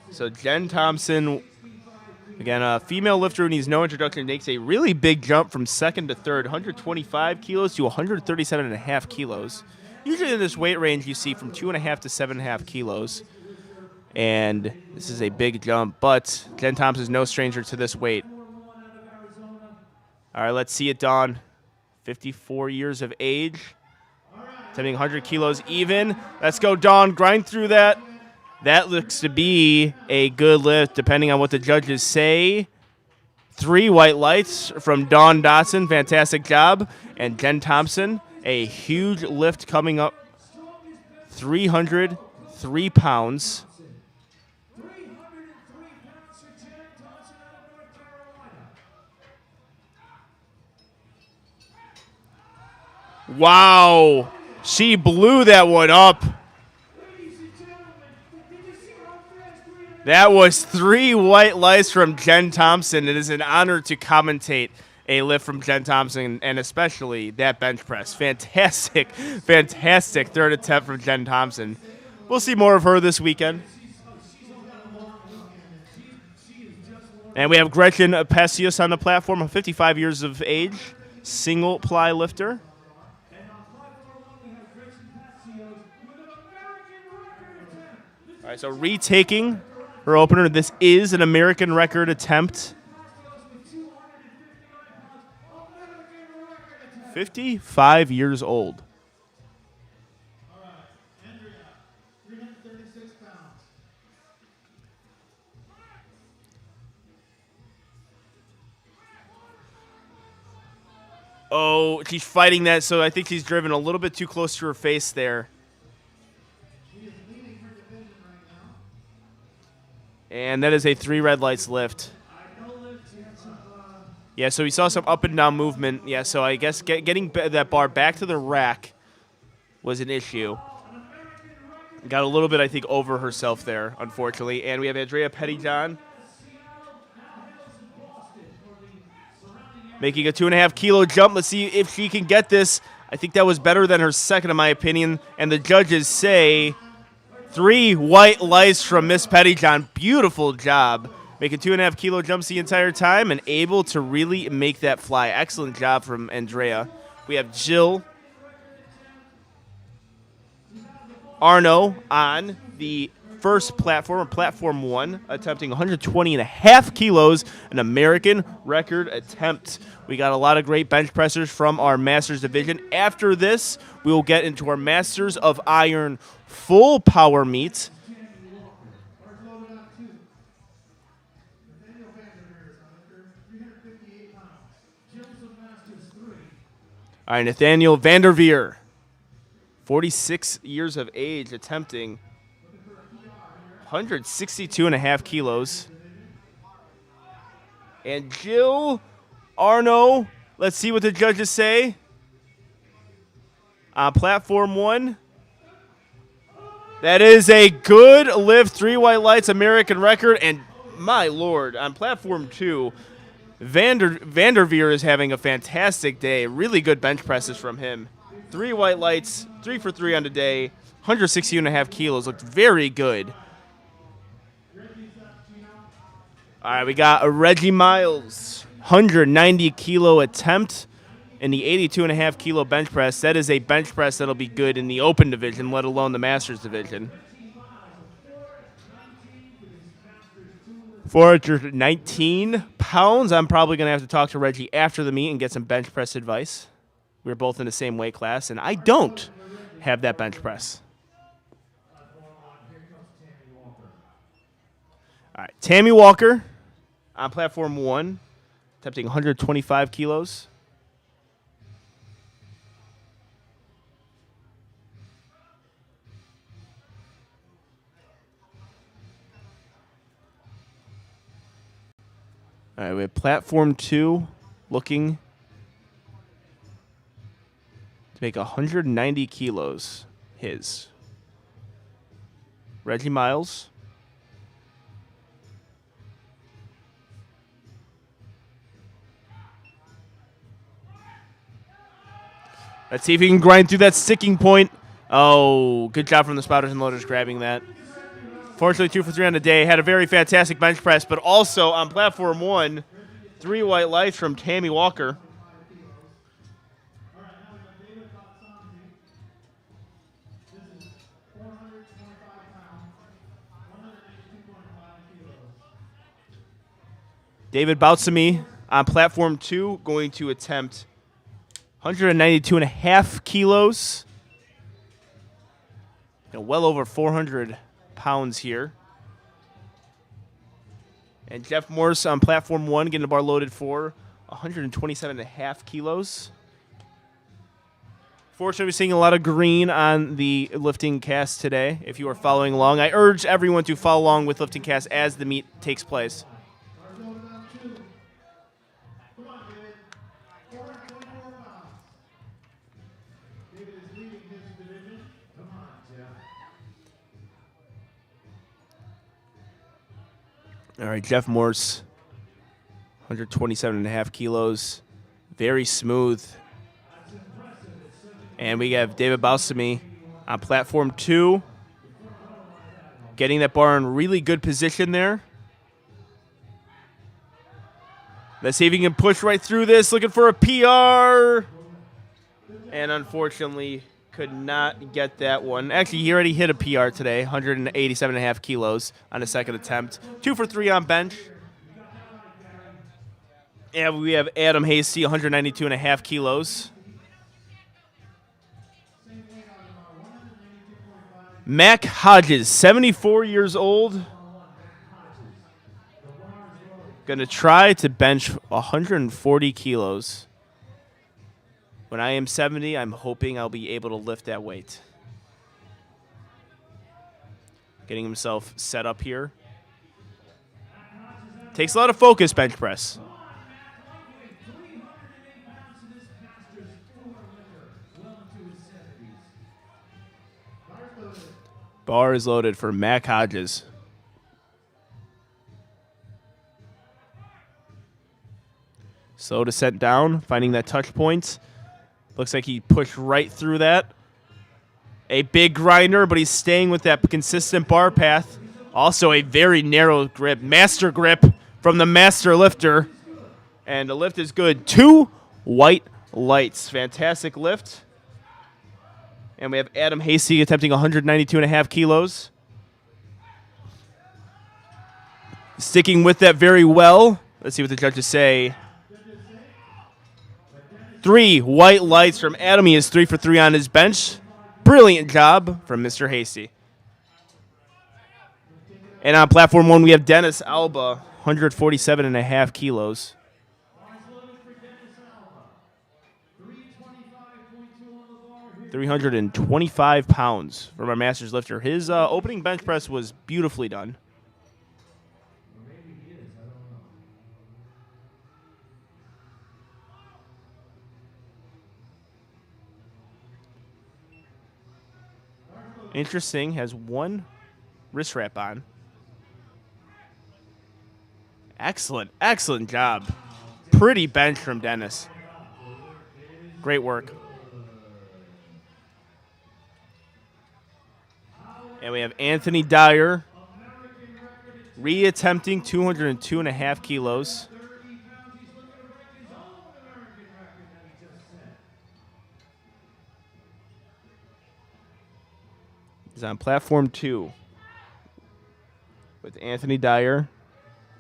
So Jen Thompson, again, a female lifter who needs no introduction, makes a really big jump from second to third, 125 kilos to 137.5 kilos. Usually in this weight range, you see from 2.5 to 7.5 kilos. And this is a big jump, but Jen Thompson is no stranger to this weight. All right, let's see it, Dawn. 54 years of age, attempting 100 kilos even. Let's go, Dawn. Grind through that. That looks to be a good lift, depending on what the judges say. 3 white lights from Dawn Dotson. Fantastic job. And Jen Thompson, a huge lift coming up. 303 pounds. Wow. She blew that one up. That was 3 white lights from Jen Thompson. It is an honor to commentate a lift from Jen Thompson, and especially that bench press. Fantastic, fantastic third attempt from Jen Thompson. We'll see more of her this weekend. And we have Gretchen Pesius on the platform, 55 years of age, single ply lifter. All right, so retaking her opener. This is an American record attempt. 55 years old. Oh, she's fighting that, so I think she's driven a little bit too close to her face there. And that is a 3 red lights lift. Yeah, so we saw some up and down movement. Yeah, so I guess getting that bar back to the rack was an issue. Got a little bit, I think, over herself there, unfortunately. And we have Andrea Pettyjohn making a 2.5 kilo jump. Let's see if she can get this. I think that was better than her second, in my opinion. And the judges say 3 white lights from Miss Pettyjohn. Beautiful job. Making 2.5 kilo jumps the entire time and able to really make that fly. Excellent job from Andrea. We have Jill Arno on the first platform, or platform 1, attempting 120.5 kilos, an American record attempt. We got a lot of great bench pressers from our Masters division. After this, we will get into our Masters of Iron full power meet. All right, Nathaniel Vanderveer, 46 years of age, attempting 162.5 kilos. And Jill Arno, let's see what the judges say. On platform 1, that is a good lift, 3 white lights, American record. And my lord, on platform 2, Vanderveer is having a fantastic day. Really good bench presses from him. 3 white lights, 3 for 3 on the day, 160.5 kilos. Looked very good. All right, we got a Reggie Miles, 190 kilo attempt in the 82.5 kilo bench press. That is a bench press that'll be good in the open division, let alone the Masters division. 419 pounds. I'm probably going to have to talk to Reggie after the meet and get some bench press advice. We're both in the same weight class, and I don't have that bench press. All right, Tammy Walker on platform 1, attempting 125 kilos. All right, we have platform 2 looking to make 190 kilos. His Reggie Miles. Let's see if he can grind through that sticking point. Oh, good job from the spotters and loaders grabbing that. Fortunately, 2 for 3 on the day. Had a very fantastic bench press, but also on platform 1, 3 white lights from Tammy Walker. David Boutsamy on platform 2, going to attempt 192.5 kilos. Well over 400 pounds here. And Jeff Morse on platform 1, getting the bar loaded for 127.5 kilos. Fortunately, we're seeing a lot of green on the lifting cast today. If you are following along, I urge everyone to follow along with lifting cast as the meet takes place. All right, Jeff Morse, 127.5 kilos, very smooth. And we have David Boutsamy on platform 2, getting that bar in really good position there. Let's see if he can push right through this, looking for a PR. And unfortunately, could not get that one. Actually, he already hit a PR today, 187.5 kilos on the second attempt. 2 for 3 on bench. And we have Adam Hasty, 192.5 kilos. Mac Hodges, 74 years old. Going to try to bench 140 kilos. When I am 70, I'm hoping I'll be able to lift that weight. Getting himself set up here. Takes a lot of focus, bench press. Bar is loaded for Mac Hodges. Slow descent down, finding that touch point. Looks like he pushed right through that. A big grinder, but he's staying with that consistent bar path. Also a very narrow grip, master grip from the master lifter. And the lift is good. 2 white lights. Fantastic lift. And we have Adam Hasty attempting 192.5 kilos. Sticking with that very well. Let's see what the judges say. 3 white lights from Adam. He is 3 for 3 on his bench. Brilliant job from Mr. Hasty. And on platform 1, we have Dennis Alba, 147.5 kilos. 325 pounds from our Masters lifter. His opening bench press was beautifully done. Interesting, has 1 wrist wrap on. Excellent, excellent job. Pretty bench from Dennis. Great work. And we have Anthony Dyer re-attempting 202.5 kilos. He's on platform 2 with Anthony Dyer.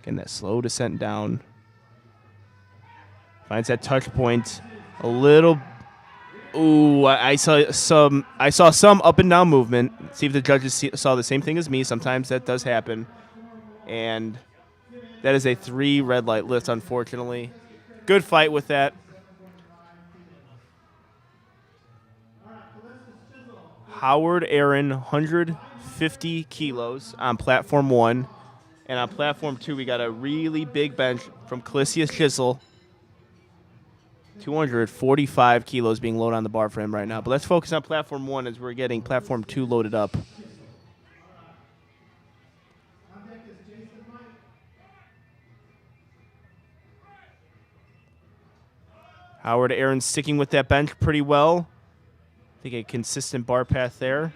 Getting that slow descent down. Finds that touch point. A little. Ooh, I saw some up and down movement. See if the judges saw the same thing as me. Sometimes that does happen. And that is a 3 red light lift, unfortunately. Good fight with that. Howard Aaron, 150 kilos on platform 1. And on platform 2, we got a really big bench from Calisius Chisel. 245 kilos being loaded on the bar for him right now. But let's focus on platform 1 as we're getting platform 2 loaded up. Howard Aaron sticking with that bench pretty well. I think a consistent bar path there.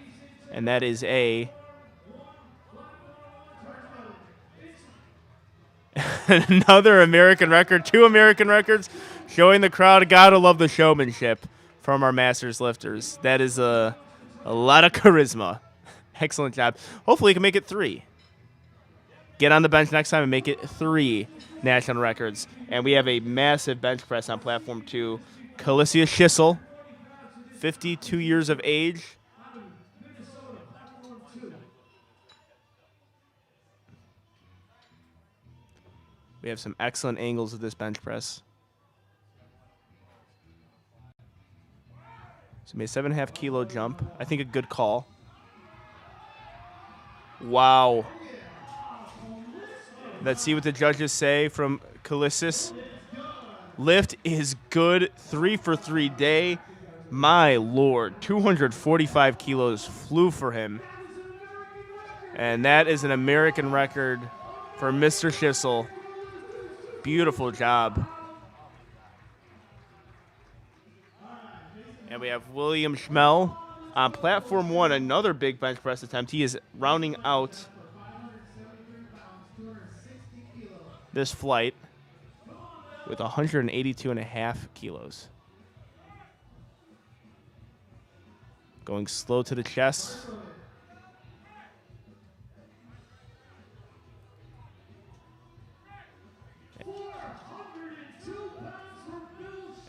And that is another American record, 2 American records, showing the crowd. Gotta love the showmanship from our Masters lifters. That is a lot of charisma. Excellent job. Hopefully, you can make it 3. Get on the bench next time and make it 3 national records. And we have a massive bench press on platform 2. Calisius Chisel, 52 years of age. We have some excellent angles of this bench press. So made a 7.5 kilo jump. I think a good call. Wow. Let's see what the judges say from Calisius. Lift is good. 3 for 3 day. My Lord. 245 kilos flew for him. And that is an American record for Mr. Chisel. Beautiful job. And we have William Schmel on platform 1, another big bench press attempt. He is rounding out this flight with 182.5 kilos. Going slow to the chest.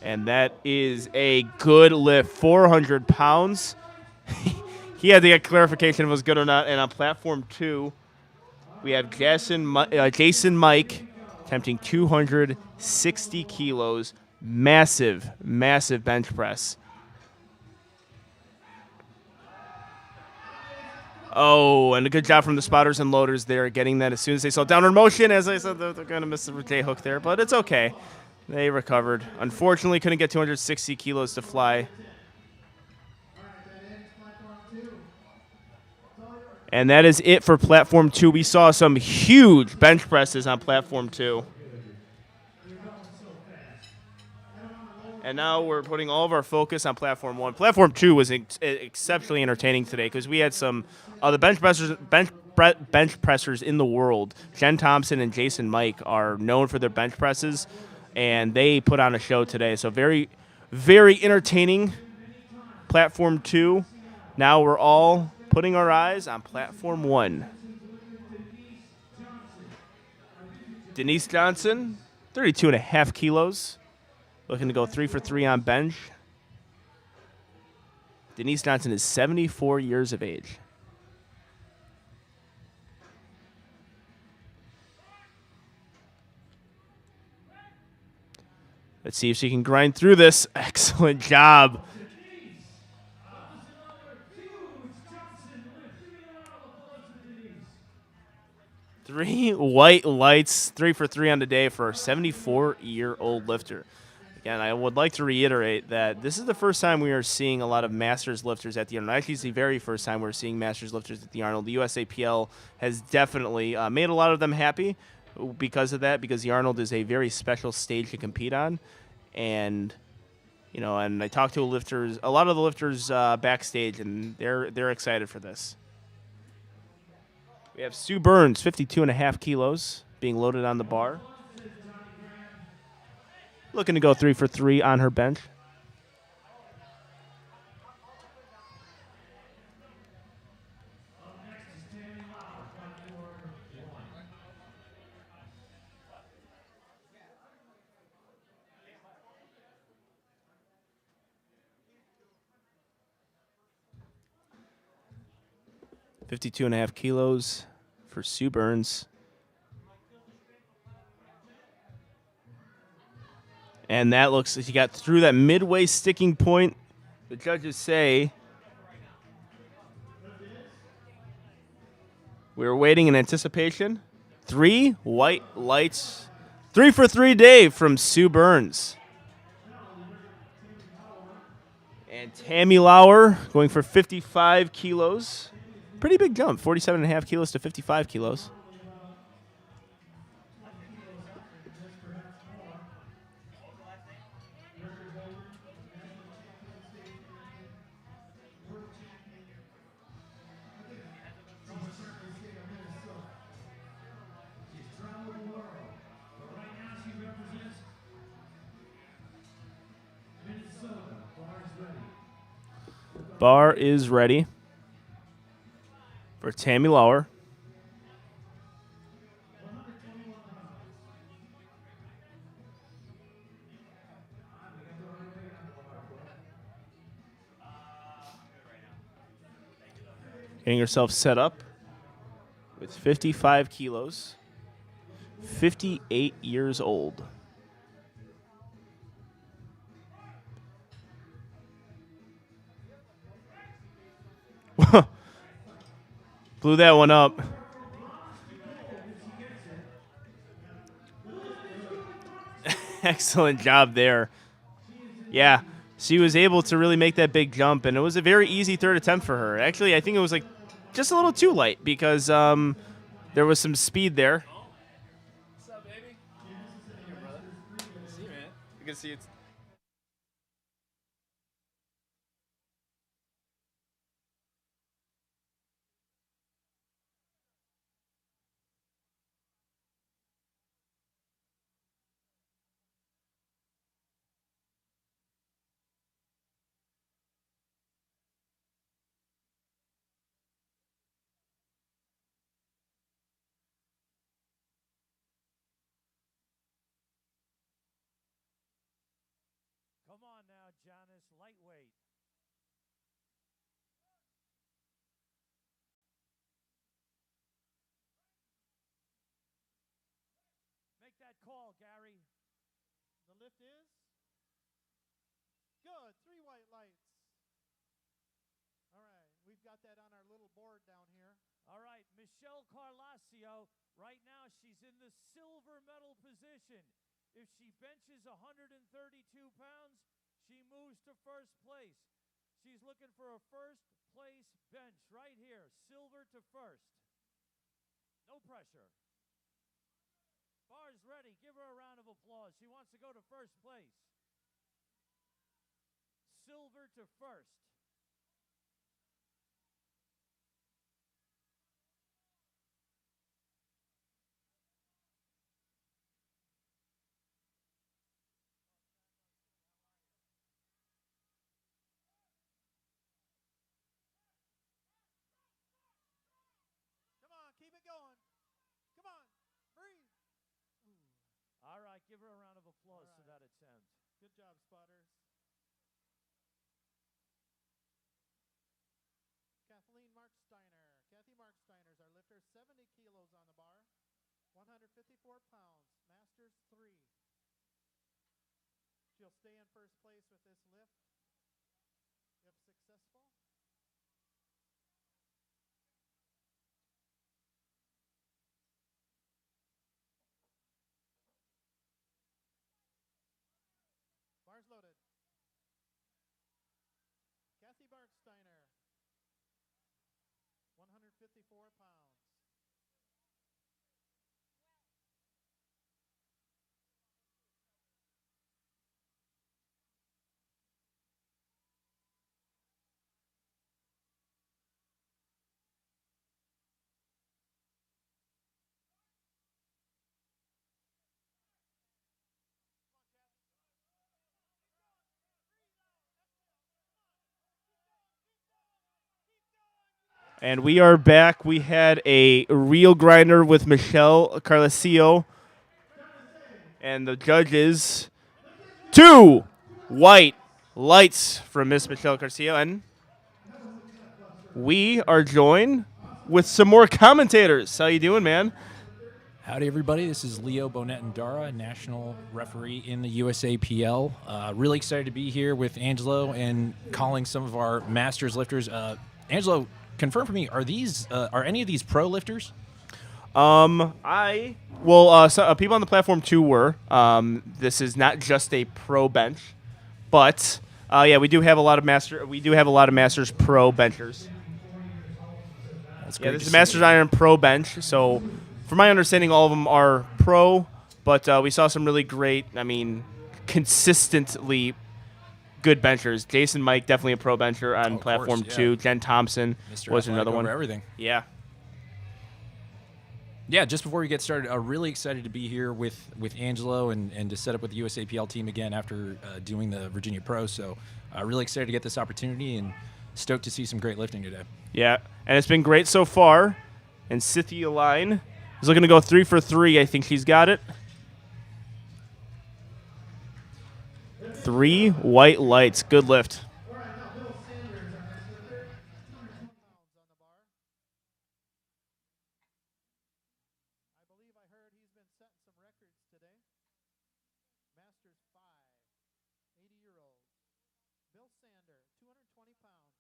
And that is a good lift, 400 pounds. He had to get clarification if it was good or not. And on platform 2, we have Jason Mike attempting 260 kilos. Massive, massive bench press. Oh, and a good job from the spotters and loaders there, getting that as soon as they saw downward motion. As I said, they're going to miss the J-hook there, but it's okay. They recovered. Unfortunately, couldn't get 260 kilos to fly. And that is it for platform 2. We saw some huge bench presses on platform 2. And now we're putting all of our focus on platform 1. Platform 2 was exceptionally entertaining today because we had some of the bench pressers in the world. Jen Thompson and Jason Mike are known for their bench presses, and they put on a show today. So very, very entertaining. Platform 2. Now we're all putting our eyes on platform 1. Denise Johnson, 32.5 kilos, looking to go 3 for 3 on bench. Denise Johnson is 74 years of age. Let's see if she can grind through this. Excellent job. 3 white lights, 3 for 3 on the day for a 74-year-old lifter. Again, I would like to reiterate that this is the first time we are seeing a lot of Masters lifters at the Arnold. Actually, it's the very first time we're seeing Masters lifters at the Arnold. The USAPL has definitely made a lot of them happy because of that, because the Arnold is a very special stage to compete on. And and I talked to a lot of the lifters backstage, and they're excited for this. We have Sue Burns, 52.5 kilos, being loaded on the bar. Looking to go 3 for 3 on her bench. $52.5 kilos for Sue Burns. And that looks like she got through that midway sticking point. The judges say we were waiting in anticipation. 3 white lights. 3 for 3 day from Sue Burns. And Tammy Lauer going for 55 kilos. Pretty big jump, 47.5 kilos to 55 kilos. Bar is ready for Tammy Lauer. Getting herself set up with 55 kilos, 58 years old. Blew that one up. Excellent job there. Yeah, she was able to really make that big jump, and it was a very easy third attempt for her. Actually, I think it was like just a little too light because there was some speed there. What's up, baby? Hey, brother. See you, man. You can see it's. Come on now, Janice, lightweight. Make that call, Gary. The lift is good. 3 white lights. All right, we've got that on our little board down here. All right, Michelle Carlasio, right now she's in the silver medal position. If she benches 132 pounds, she moves to first place. She's looking for a first place bench right here, silver to first. No pressure. Bar's ready. Give her a round of applause. She wants to go to first place. Silver to first. Give her a round of applause to that attempt. Good job, spotters. Kathleen Marksteiner. Kathy Marksteiner is our lifter. 70 kilos on the bar. 154 pounds. Masters 3. She'll stay in first place with this lift if successful. Bars loaded. Kathy Marksteiner. 154 pounds. And we are back. We had a real grinder with Michelle Carlesio. And the judges, 2 white lights from Miss Michelle Carlesio. And we are joined with some more commentators. How you doing, man? Howdy, everybody. This is Leo Bonet-Ndara, national referee in the USAPL. Really excited to be here with Angelo and calling some of our masters lifters. Angelo, confirm for me, are any of these pro lifters? Some people on the platform too were. This is not just a pro bench, but we do have a lot of masters pro benchers. That's great. This is Masters Iron Pro Bench. So, from my understanding, all of them are pro, but we saw some really great, consistently good benchers. Jason Mike, definitely a pro bencher on platform 2. Jen Thompson Mr. was Athletic another one. over everything. Yeah. Yeah, just before we get started, really excited to be here with Angelo and to set up with the USAPL team again after doing the Virginia Pro. So, really excited to get this opportunity and stoked to see some great lifting today. Yeah, and it's been great so far. And Cynthia Line is looking to go 3 for 3. I think she's got it. 3 white lights. Good lift. I believe I heard he's been setting some records today. Masters 5, 80-year-old. Bill Sander, 220 pounds.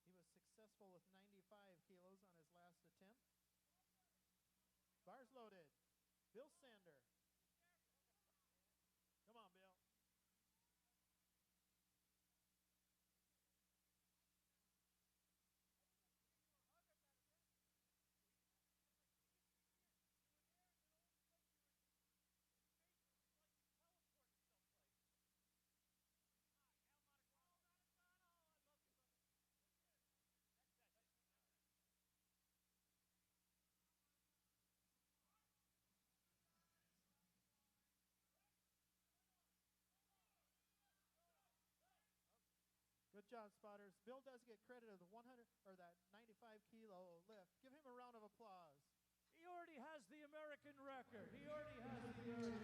He was successful with 95 kilos on his last attempt. Bars loaded. Bill Sander. Come on, Bill. Good job, spotters. Bill does get credit of the 100 or that 95 kilo lift. Give him a round of applause. He already has the American record. Congratulations.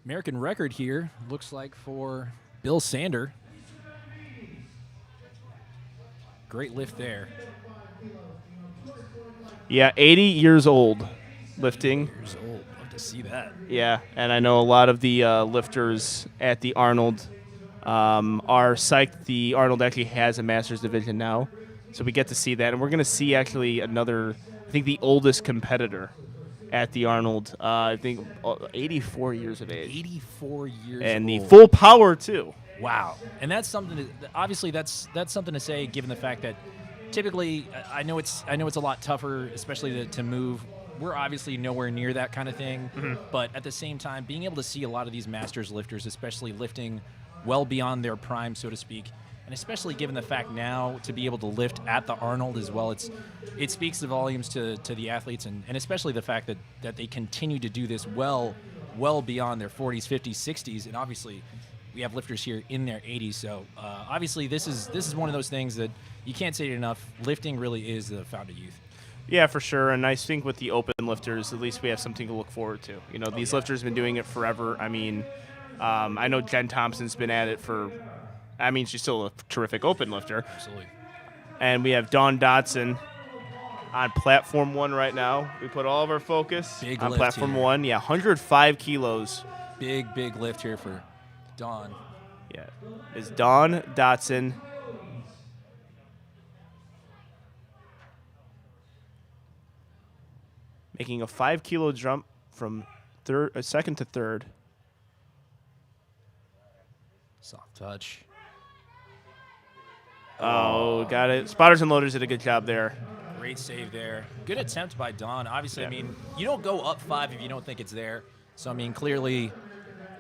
American record here looks like for Bill Sander. Great lift there. Yeah, 80 years old lifting. Years old. Love to see that. Yeah, and I know a lot of the lifters at the Arnold are psyched. The Arnold actually has a Masters division now, so we get to see that. And we're going to see actually another, I think the oldest competitor at the Arnold, I think 84 years of age. 84 years And old. the full power, too. Wow. And that's something obviously that's something to say given the fact that typically I know it's a lot tougher, especially to move. We're obviously nowhere near that kind of thing, but at the same time, being able to see a lot of these masters lifters, especially lifting well beyond their prime, so to speak, and especially given the fact now to be able to lift at the Arnold as well, it speaks the volumes to the athletes, and especially the fact that they continue to do this well beyond their 40s, 50s, 60s, and obviously we have lifters here in their 80s. So obviously this is one of those things that you can't say it enough. Lifting really is the fountain of youth. Yeah, for sure. And I think with the open lifters, at least we have something to look forward to. You know, these lifters have been doing it forever. I mean, I know Jen Thompson's been at it for. I mean, she's still a terrific open lifter. Absolutely. And we have Dawn Dotson on platform 1 right now. We put all of our focus Big on lift platform here. 1. Yeah, 105 kilos. Big lift here for Dawn. Yeah, is Dawn Dotson. Making a 5-kilo jump from second to third. Soft touch. Oh, got it. Spotters and loaders did a good job there. Great save there. Good attempt by Dawn. Obviously, I mean, you don't go up 5 if you don't think it's there. So, I mean, clearly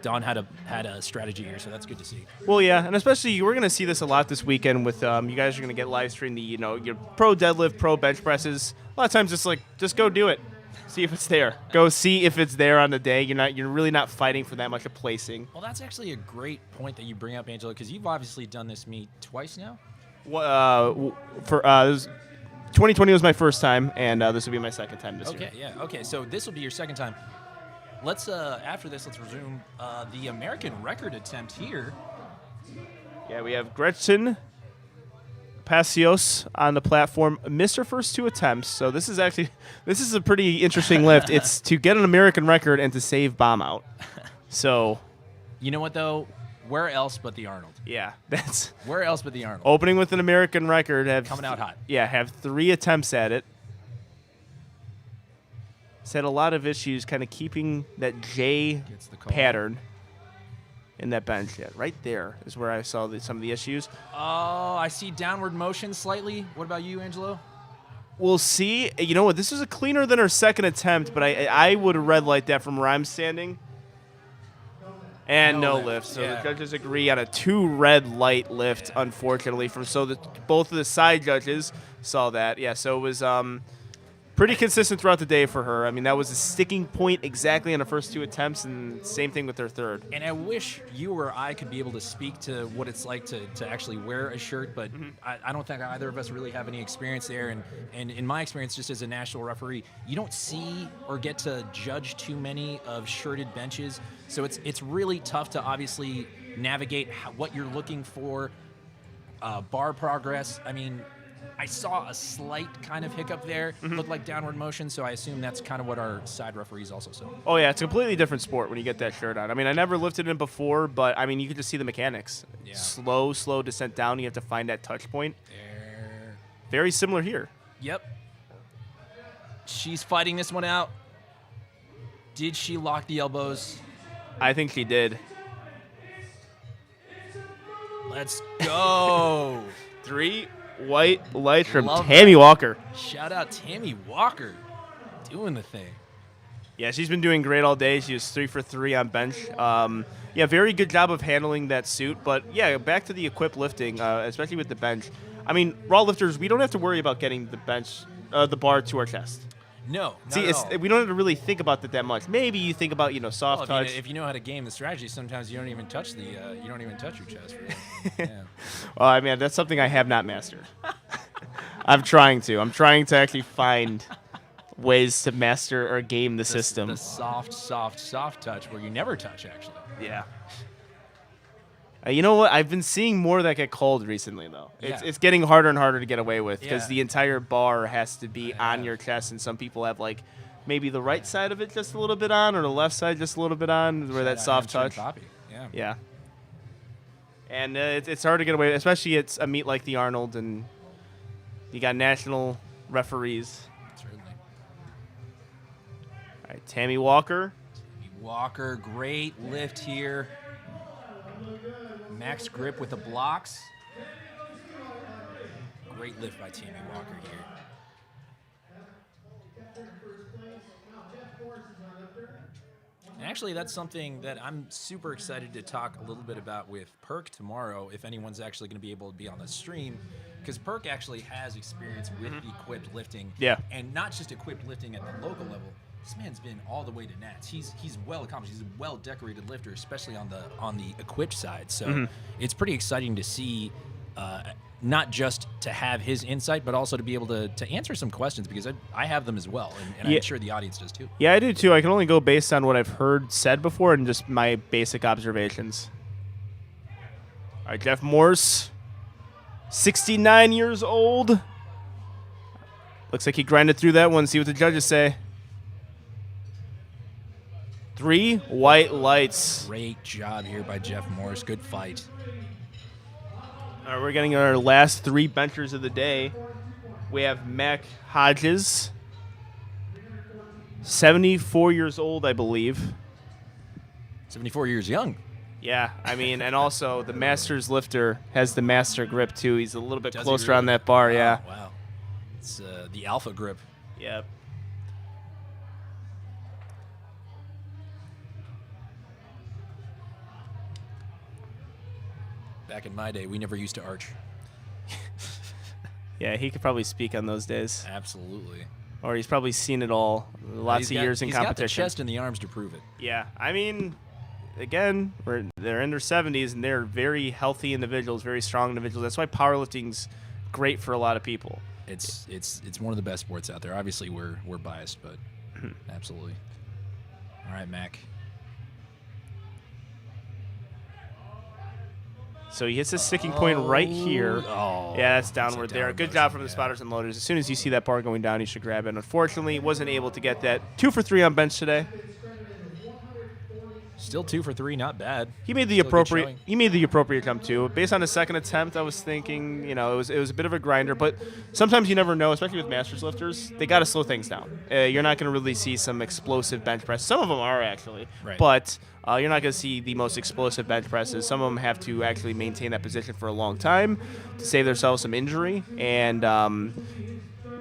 Dawn had a strategy here, so that's good to see. Well, yeah, and especially we're going to see this a lot this weekend with you guys are going to get live streamed your pro deadlift, pro bench presses. A lot of times it's like, just go do it. See if it's there. Go see if it's there on the day. You're really not fighting for that much of placing. Well, that's actually a great point that you bring up, Angela, because you've obviously done this meet twice now. 2020 was my first time, and this will be my second time this year. Okay, yeah. Okay, so this will be your second time. Let's after this, let's resume the American record attempt here. Yeah, we have Gretchen Passios on the platform. Missed her first 2 attempts, so this is a pretty interesting lift. It's to get an American record and to save bomb out. So, you know what though? Where else but the Arnold? Yeah, that's where else but the Arnold. Opening with an American record, coming out hot. Yeah, have 3 attempts at it. It's had a lot of issues kind of keeping that J pattern in that bench. Yeah, right there is where I saw some of the issues. Oh, I see downward motion slightly. What about you, Angelo? We'll see. You know what? This is a cleaner than her second attempt, but I would red light that from where I'm standing. And no lift. So the judges agree on a 2 red light lift, unfortunately. Both of the side judges saw that. Yeah, so it was pretty consistent throughout the day for her. I mean, that was a sticking point exactly on the first 2 attempts, and same thing with her third. And I wish you or I could be able to speak to what it's like to actually wear a shirt, but I don't think either of us really have any experience there. And in my experience, just as a national referee, you don't see or get to judge too many of shirted benches. So it's really tough to obviously navigate what you're looking for, bar progress. I mean, I saw a slight kind of hiccup there, looked like downward motion, so I assume that's kind of what our side referees also saw. Oh, yeah, it's a completely different sport when you get that shirt on. I mean, I never lifted it before, but, I mean, you could just see the mechanics. Yeah. Slow descent down. You have to find that touch point. There. Very similar here. Yep. She's fighting this one out. Did she lock the elbows? I think she did. Let's go. 3 white lights from Love Tammy that. Walker. Shout out Tammy Walker doing the thing. Yeah, she's been doing great all day. She was 3 for 3 on bench. Yeah, very good job of handling that suit. But, yeah, back to the equipped lifting, especially with the bench. I mean, raw lifters, we don't have to worry about getting the bar to our chest. No, See, we don't have to really think about that much. Maybe you think about, soft touch. If you know how to game the strategy, sometimes you don't even touch your chest. Really. Yeah. Well, I mean, that's something I have not mastered. I'm trying to actually find ways to master or game the system. The soft touch where you never touch, actually. Yeah. You know what? I've been seeing more of that get called recently, though. Yeah. It's getting harder and harder to get away with because Yeah. the entire bar has to be on your chest, and some people have, like, maybe the right side of it just a little bit on or the left side just a little bit on where that soft touch. Yeah. And it's hard to get away with, especially it's a meet like the Arnold, and you got national referees. Certainly. All right, Tammy Walker. Walker, great lift here. Max grip with the blocks. Great lift by Tammy Walker here. And actually, that's something that I'm super excited to talk a little bit about with Perk tomorrow, if anyone's actually going to be able to be on the stream, because Perk actually has experience with equipped lifting. Yeah. And not just equipped lifting at the local level. This man's been all the way to Nats. He's well accomplished. He's a well decorated lifter, especially on the equipped side. So it's pretty exciting to see not just to have his insight, but also to be able to answer some questions, because I have them as well, and Yeah. I'm sure the audience does too. Yeah, I do too. I can only go based on what I've heard said before and just my basic observations. All right, Jeff Morse, 69 years old. Looks like he grinded through that one. See what the judges say. 3 white lights. Great job here by Jeff Morris. Good fight. All right, we're getting our last 3 benchers of the day. We have Mac Hodges, 74 years old, I believe. 74 years young. Yeah, I mean, and also the Masters lifter has the master grip too. He's a little bit Does he closer really? on that bar, yeah. Wow. It's the alpha grip. Yep. Back in my day, we never used to arch. Yeah, he could probably speak on those days. Absolutely. Or he's probably seen it all. Lots of years in he's competition. got the chest and the arms to prove it. Yeah, I mean, again, they're in their 70s and they're very healthy individuals, very strong individuals. That's why powerlifting's great for a lot of people. It's one of the best sports out there. Obviously, we're biased, but absolutely. All right, Mac. So he hits a sticking point right here. Oh, Yeah, that's it's a downward there. downward Good motion, job from the yeah. spotters and loaders. As soon as you see that bar going down, you should grab it. Unfortunately, wasn't able to get that. 2 for 3 on bench today. Still 2 for 3, not bad. He made the Still a good appropriate. showing. He made the appropriate jump too. Based on his second attempt, I was thinking, it was a bit of a grinder. But sometimes you never know, especially with masters lifters. They got to slow things down. You're not going to really see some explosive bench press. Some of them are actually, Right. but you're not going to see the most explosive bench presses. Some of them have to actually maintain that position for a long time to save themselves some injury, and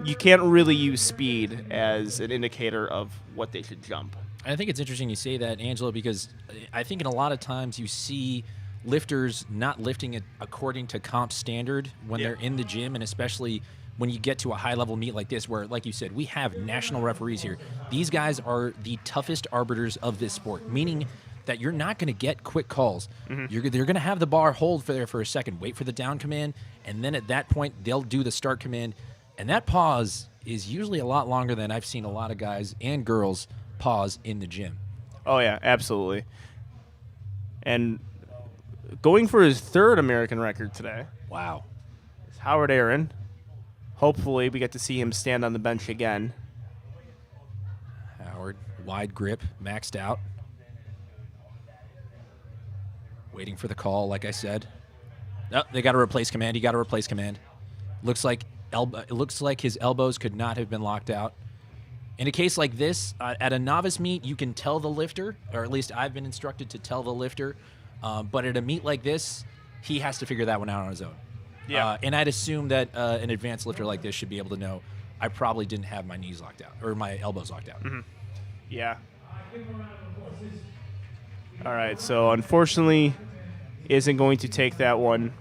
you can't really use speed as an indicator of what they should jump. I think it's interesting you say that, Angelo, because I think in a lot of times you see lifters not lifting it according to comp standard when they're in the gym, and especially when you get to a high-level meet like this where, like you said, we have national referees here. These guys are the toughest arbiters of this sport, meaning that you're not going to get quick calls. They're going to have the bar hold for a second, wait for the down command, and then at that point, they'll do the start command. And that pause is usually a lot longer than I've seen a lot of guys and girls pause in the gym. Oh, yeah, absolutely. And going for his 3rd American record today Wow. is Howard Aaron. Hopefully we get to see him stand on the bench again. Howard, wide grip, maxed out. Waiting for the call, like I said. Oh, they got to replace command. He got to replace command. Looks like it looks like his elbows could not have been locked out. In a case like this, at a novice meet, you can tell the lifter, or at least I've been instructed to tell the lifter. But at a meet like this, he has to figure that one out on his own. Yeah. And I'd assume that an advanced lifter like this should be able to know I probably didn't have my knees locked out or my elbows locked out. Yeah. All right, so unfortunately isn't going to take that one.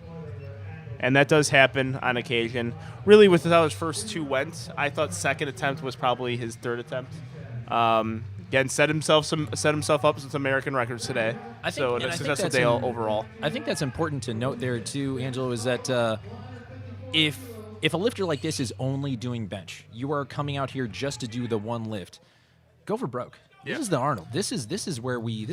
And that does happen on occasion. Really, with how his first 2 went, I thought second attempt was probably his 3rd attempt. Again, set himself up some American records today. I think- So and a I think successful that's day an- overall. I think that's important to note there too, Angelo, is that if a lifter like this is only doing bench, you are coming out here just to do the one lift, go for broke. Yeah. This is the Arnold. This is where we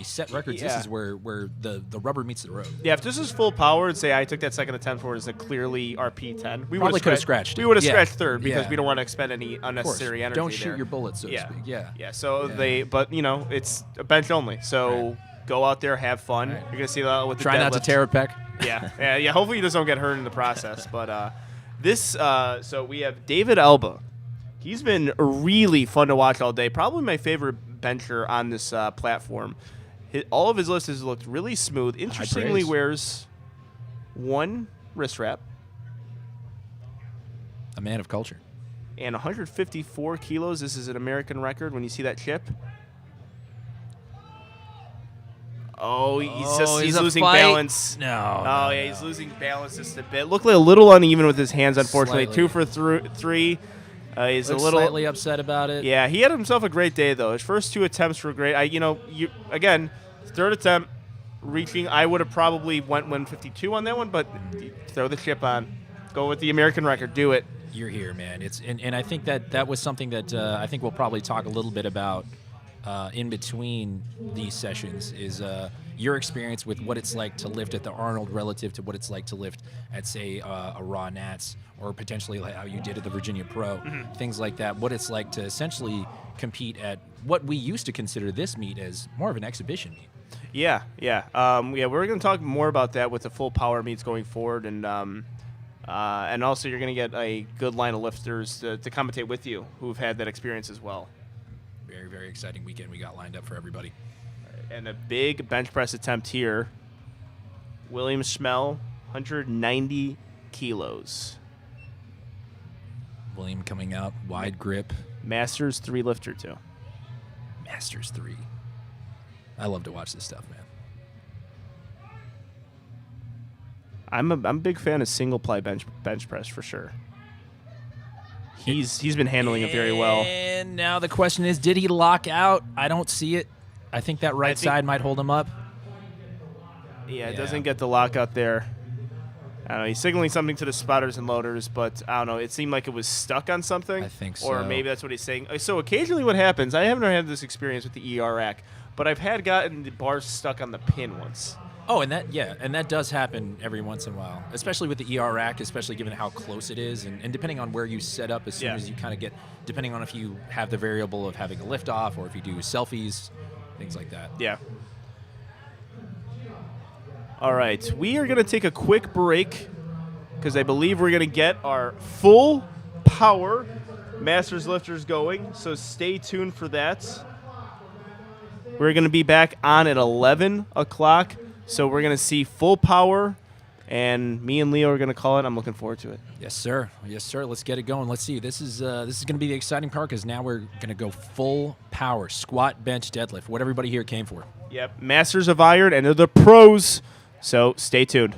set records. Yeah. This is where the rubber meets the road. Yeah, if this is full power and say I took that second attempt for it as a clearly RP10, we Probably could have scratched. scratched We it. would have Yeah. scratched 3rd because Yeah. we don't want to expend any Of course. unnecessary energy. Don't shoot there. your bullets, so Yeah. to speak. Yeah. Yeah. So Yeah. but it's a bench only. So go out there, have fun. Right. You're gonna see that with the Try not to deadlift. tear a pec. Yeah. Hopefully you just don't get hurt in the process. But so we have David Elba. He's been really fun to watch all day. Probably my favorite bencher on this platform. All of his lifts has looked really smooth. Interestingly, praise. wears 1 wrist wrap A man of culture. and 154 kilos. This is an American record when you see that chip. Oh, he's a losing fight. balance. No. Oh, yeah, he's losing balance just a bit. Looked like a little uneven with his hands, unfortunately. Slightly. 2 for 3. He's Looks a little slightly upset about it. Yeah, he had himself a great day though. His first 2 attempts were great. Again, 3rd attempt, reaching. I would have probably went 152 on that one, but throw the chip on. Go with the American record. Do it. You're here, man. And I think that was something that I think we'll probably talk a little bit about in between these sessions is your experience with what it's like to lift at the Arnold relative to what it's like to lift at, say, a Raw Nats, or potentially like how you did at the Virginia Pro, things like that. What it's like to essentially compete at what we used to consider this meet as more of an exhibition meet. Yeah. We're going to talk more about that with the full power meets going forward, and also you're going to get a good line of lifters to commentate with you who've had that experience as well. Very, very exciting weekend we got lined up for everybody. And a big bench press attempt here. William Schmell, 190 kilos. William coming out, wide grip. Masters 3 lifter too. Masters 3. I love to watch this stuff, man. I'm a big fan of single ply bench press for sure. He's been handling it very well. And now the question is, did he lock out? I don't see it. I think that right side might hold him up. Yeah, it doesn't get the lockout there. I don't know. He's signaling something to the spotters and loaders, but I don't know. It seemed like it was stuck on something. I think so. Or maybe that's what he's saying. So occasionally what happens, I haven't had this experience with the ER rack, but I've gotten the bars stuck on the pin once. Oh, and that does happen every once in a while, especially with the ER rack, especially given how close it is, and depending on where you set up as soon as you kind of get, depending on if you have the variable of having a lift off or if you do selfies, things like that. Yeah. All right, we are going to take a quick break because I believe we're going to get our full power Masters lifters going, so stay tuned for that. We're going to be back on at 11 o'clock. So we're going to see full power, and me and Leo are going to call it. I'm looking forward to it. Yes, sir. Yes, sir. Let's get it going. Let's see. This is going to be the exciting part because now we're going to go full power, squat, bench, deadlift, what everybody here came for. Yep, Masters of Iron, and they're the pros, so stay tuned.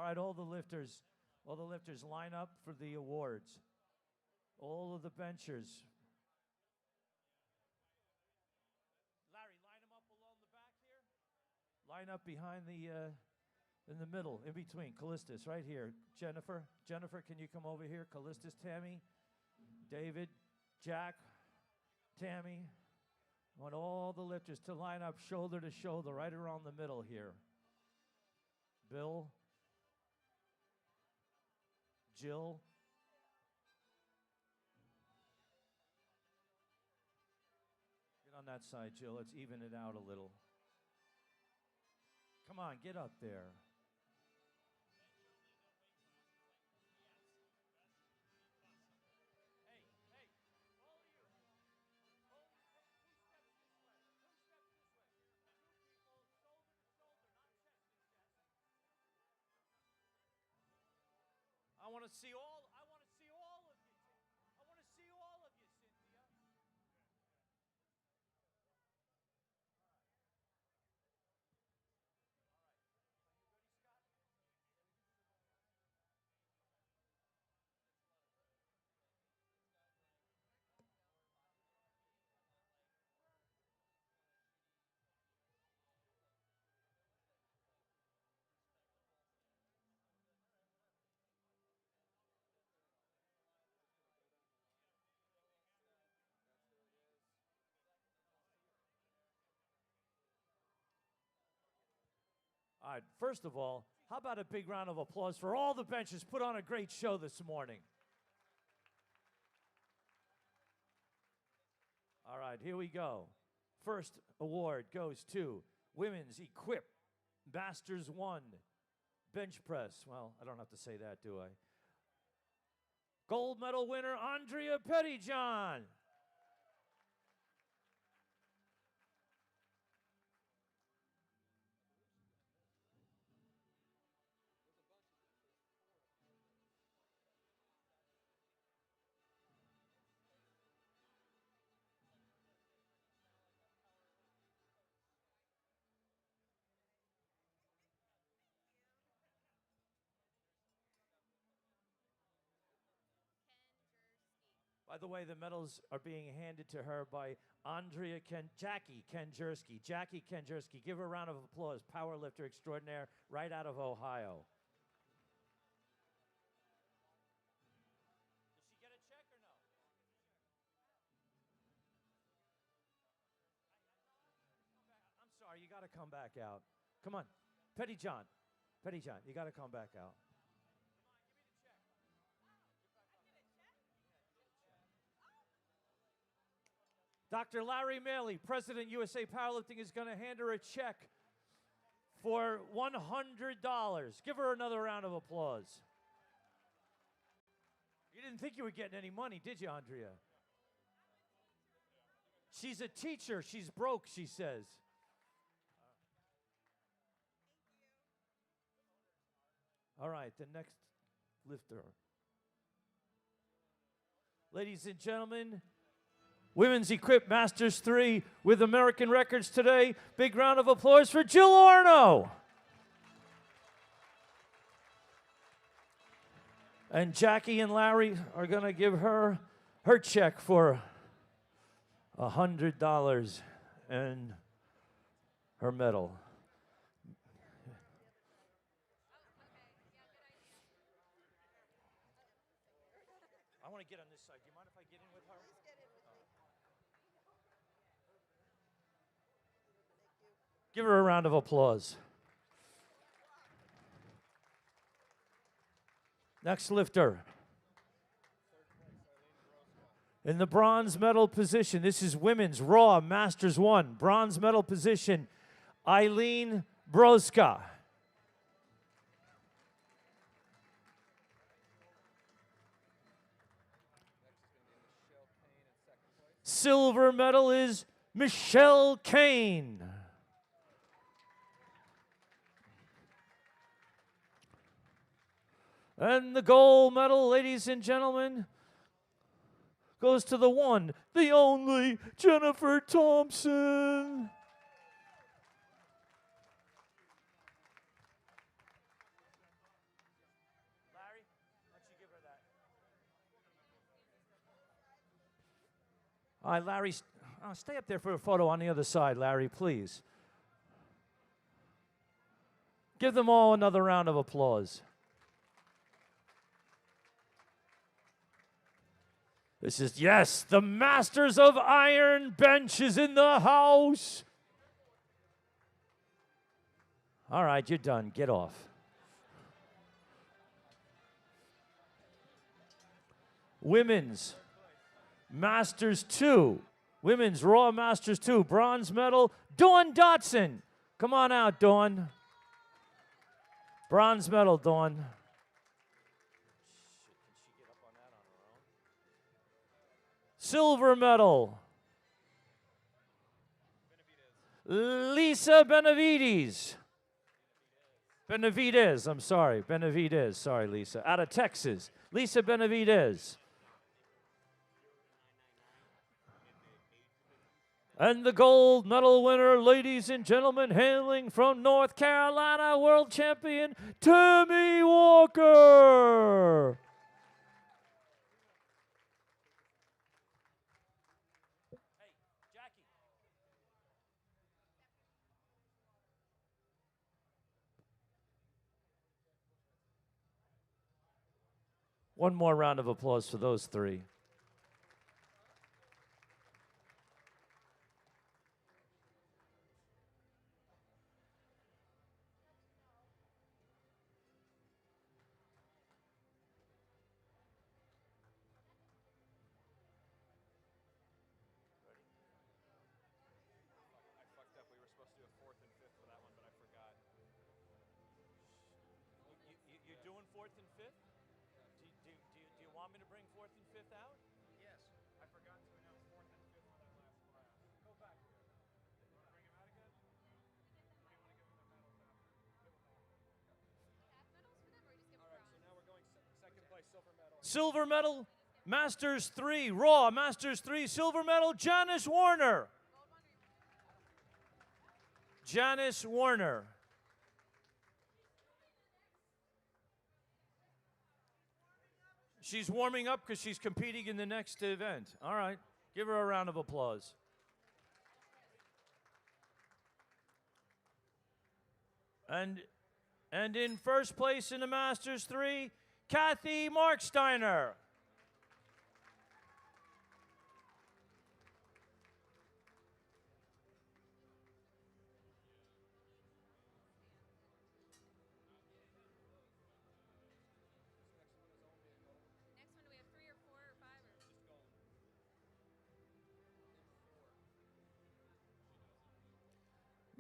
All right, all the lifters line up for the awards. All of the benchers. Larry, line them up along the back here. Line up behind the, in the middle, in between. Callistus, right here. Jennifer, can you come over here? Callistus, Tammy, David, Jack, Tammy. I want all the lifters to line up shoulder to shoulder, right around the middle here. Bill, Jill, get on that side, Jill. Let's even it out a little. Come on, get up there. Hey, all of you. Two steps this way. 2 steps this way. 2 people, shoulder to shoulder, not chest to chest. I want to see all of you. I want to see all of you, Cynthia. All right, first of all, how about a big round of applause for all the benches put on a great show this morning? All right, here we go. First award goes to Women's Equip Masters 1 Bench Press. Well, I don't have to say that, do I? Gold medal winner, Andrea Pettyjohn. By the way, the medals are being handed to her by Jackie Kenjerski. Jackie Kenjerski, give her a round of applause. Powerlifter extraordinaire right out of Ohio. Does she get a check or no? I'm sorry, you got to come back out. Come on. Pettyjohn, you got to come back out. Dr. Larry Maley, President USA Powerlifting, is going to hand her a check for $100. Give her another round of applause. You didn't think you were getting any money, did you, Andrea? She's a teacher. She's broke, she says. All right, the next lifter. Ladies and gentlemen, Women's Equip Masters 3 with American records today. Big round of applause for Jill Arno. And Jackie and Larry are going to give her check for $100 and her medal. I want to get on this side. Do you mind if I get in with her? Give her a round of applause. Next lifter. In the bronze medal position, this is Women's Raw Masters 1. Bronze medal position, Eileen Broska. Silver medal is Michelle Kane. And the gold medal, ladies and gentlemen, goes to the one, the only Jennifer Thompson. All right, Larry, stay up there for a photo on the other side, Larry, please. Give them all another round of applause. This is, yes, the Masters of Iron Bench is in the house. All right, you're done. Get off. Women's Masters 2. Women's Raw Masters 2. Bronze medal, Dawn Dotson. Come on out, Dawn. Bronze medal, Dawn. Silver medal, Lisa Benavides. Benavides, I'm sorry. Benavides, sorry, Lisa. Out of Texas. Lisa Benavides. And the gold medal winner, ladies and gentlemen, hailing from North Carolina, world champion, Tammy Walker. One more round of applause for those three. You're doing fourth and fifth? Do you want me to bring fourth and fifth out? Yes, I forgot to announce fourth and fifth for that last class. Go back here. You want to bring him out again? Or do you want to give him the medals after? Give him all. All right, so now we're going second place, silver medal. Silver medal, Masters 3, Raw, Masters 3, silver medal, Janice Warner. Janice Warner. She's warming up because she's competing in the next event. All right, give her a round of applause. And in first place in the Masters 3, Kathy Marksteiner.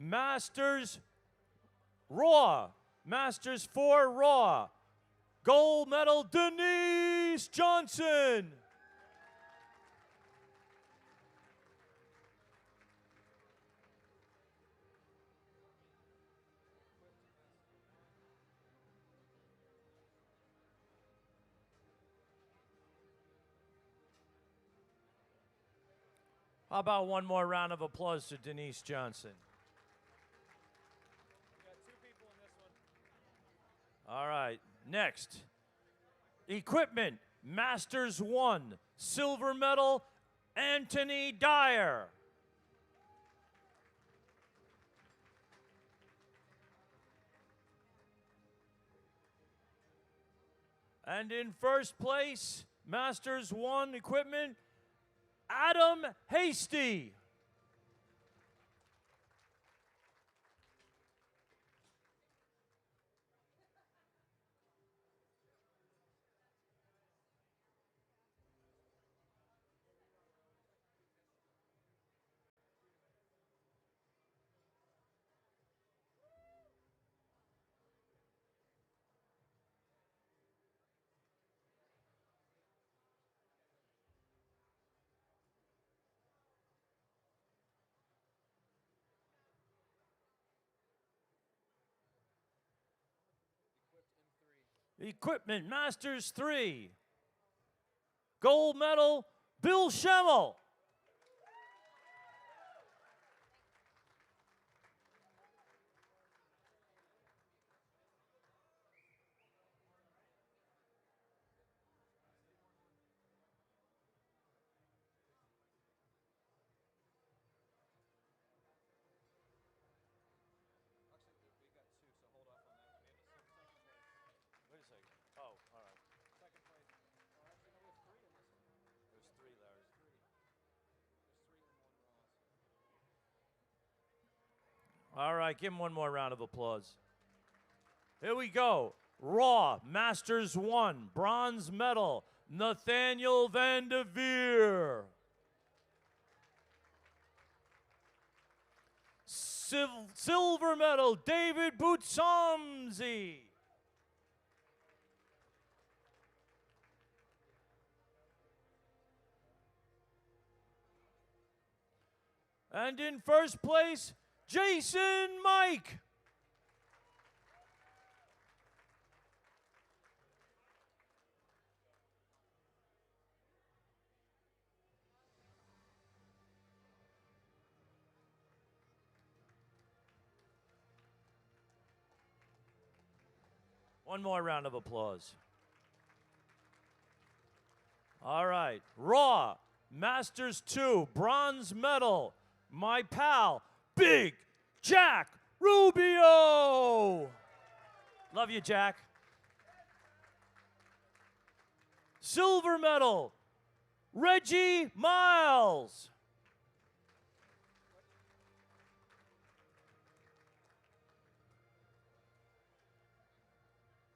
Masters Raw, Masters 4 Raw, gold medal Denise Johnson. How about one more round of applause to Denise Johnson? All right, next, equipment, Masters 1, silver medal, Anthony Dyer. And in first place, Masters 1 equipment, Adam Hasty. Equipment, Masters 3. Gold medal, Bill Schemmel. All right, give him one more round of applause. Here we go. Raw Masters 1, bronze medal, Nathaniel Van de Veer. Silver medal, David Butsomzi. And in first place, Jason Mike. One more round of applause. All right. Raw, Masters 2, bronze medal, my pal, Big Jack Rubio. Love you, Jack. Silver medal, Reggie Miles.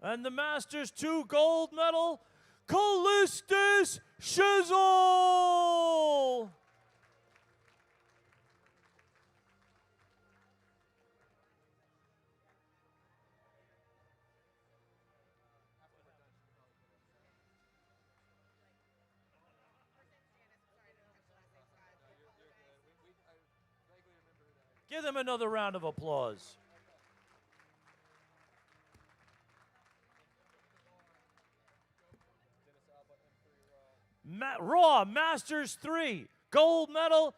And the Masters 2 gold medal, Callistus Shizzle. Give them another round of applause. Raw Masters 3, gold medal,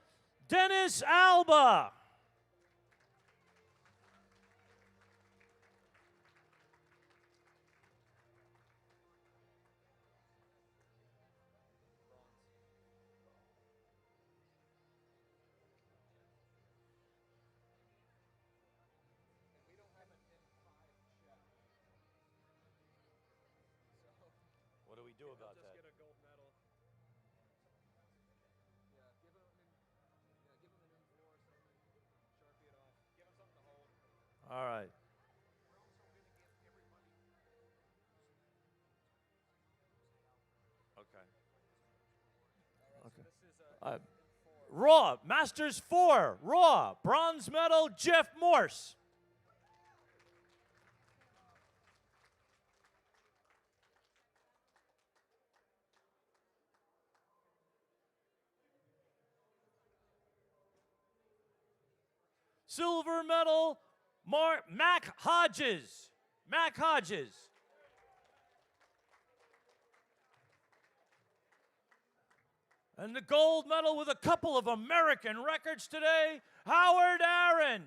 Dennis Alba. What do we do about that? Just get a gold medal. Yeah, give him an M4 or something. Sharpie it off. Give him something to hold. All right. Okay. Okay. So this is Raw Masters 4, Raw bronze medal, Jeff Morse. Silver medal, Mac Hodges. Mac Hodges. And the gold medal with a couple of American records today, Howard Aaron.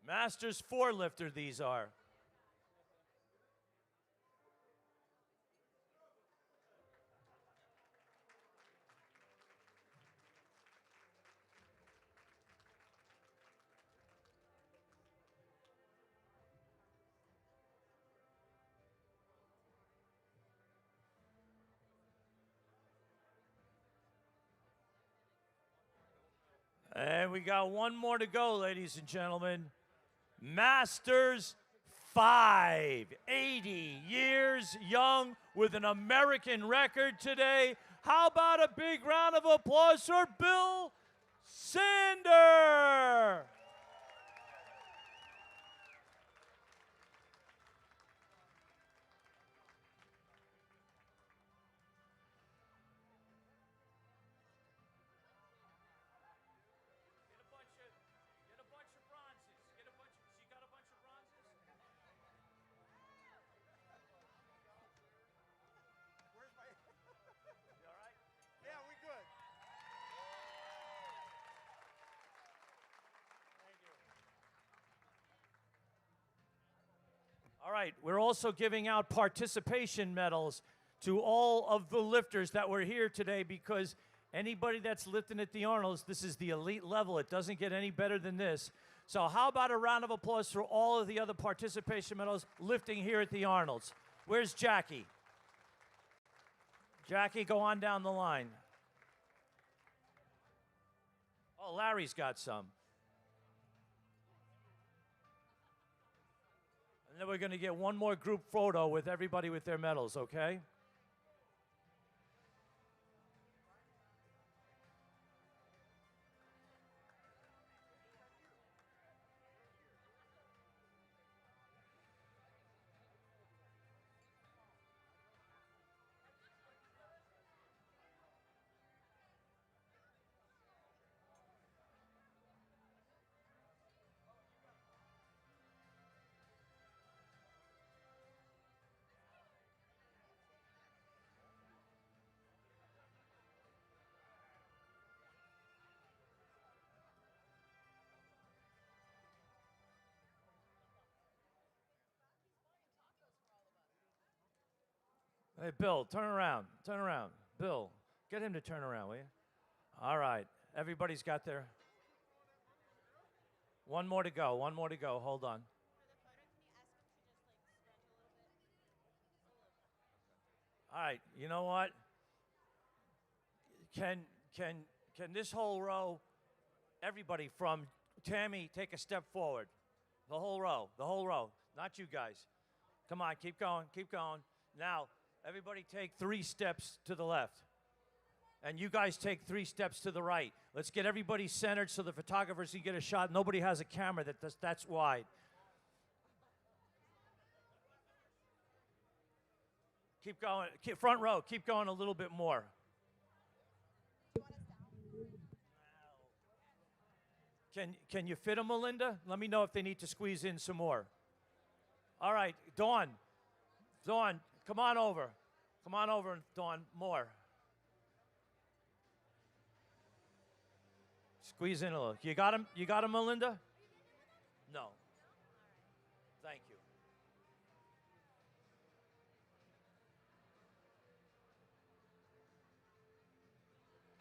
Masters 4 lifter these are. And we got one more to go, ladies and gentlemen. Masters 5, 80 years young with an American record today. How about a big round of applause for Bill Sander? Yeah, we good. All right, we're also giving out participation medals to all of the lifters that were here today because Anybody that's lifting at the Arnolds, this is the elite level. It doesn't get any better than this. So how about a round of applause for all of the other participation medals lifting here at the Arnolds? Where's Jackie? Jackie, go on down the line. Oh, Larry's got some. And then we're going to get one more group photo with everybody with their medals, okay? Hey, Bill, turn around. Turn around. Bill, get him to turn around, will you? All right. Everybody's got their... One more to go. One more to go. Hold on. All right. You know what? Can this whole row, everybody from Tammy, take a step forward? The whole row. The whole row. Not you guys. Come on. Keep going. Keep going. Now... Everybody take 3 steps to the left. And you guys take 3 steps to the right. Let's get everybody centered so the photographers can get a shot. Nobody has a camera that's wide. Keep going. Front row, keep going a little bit more. Can you fit them, Melinda? Let me know if they need to squeeze in some more. All right, Dawn. Dawn. Come on over. Come on over, Dawn. More. Squeeze in a little. You got him? You got him, Melinda? No. Thank you.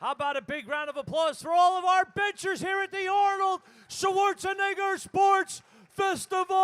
How about a big round of applause for all of our benchers here at the Arnold Schwarzenegger Sports Festival?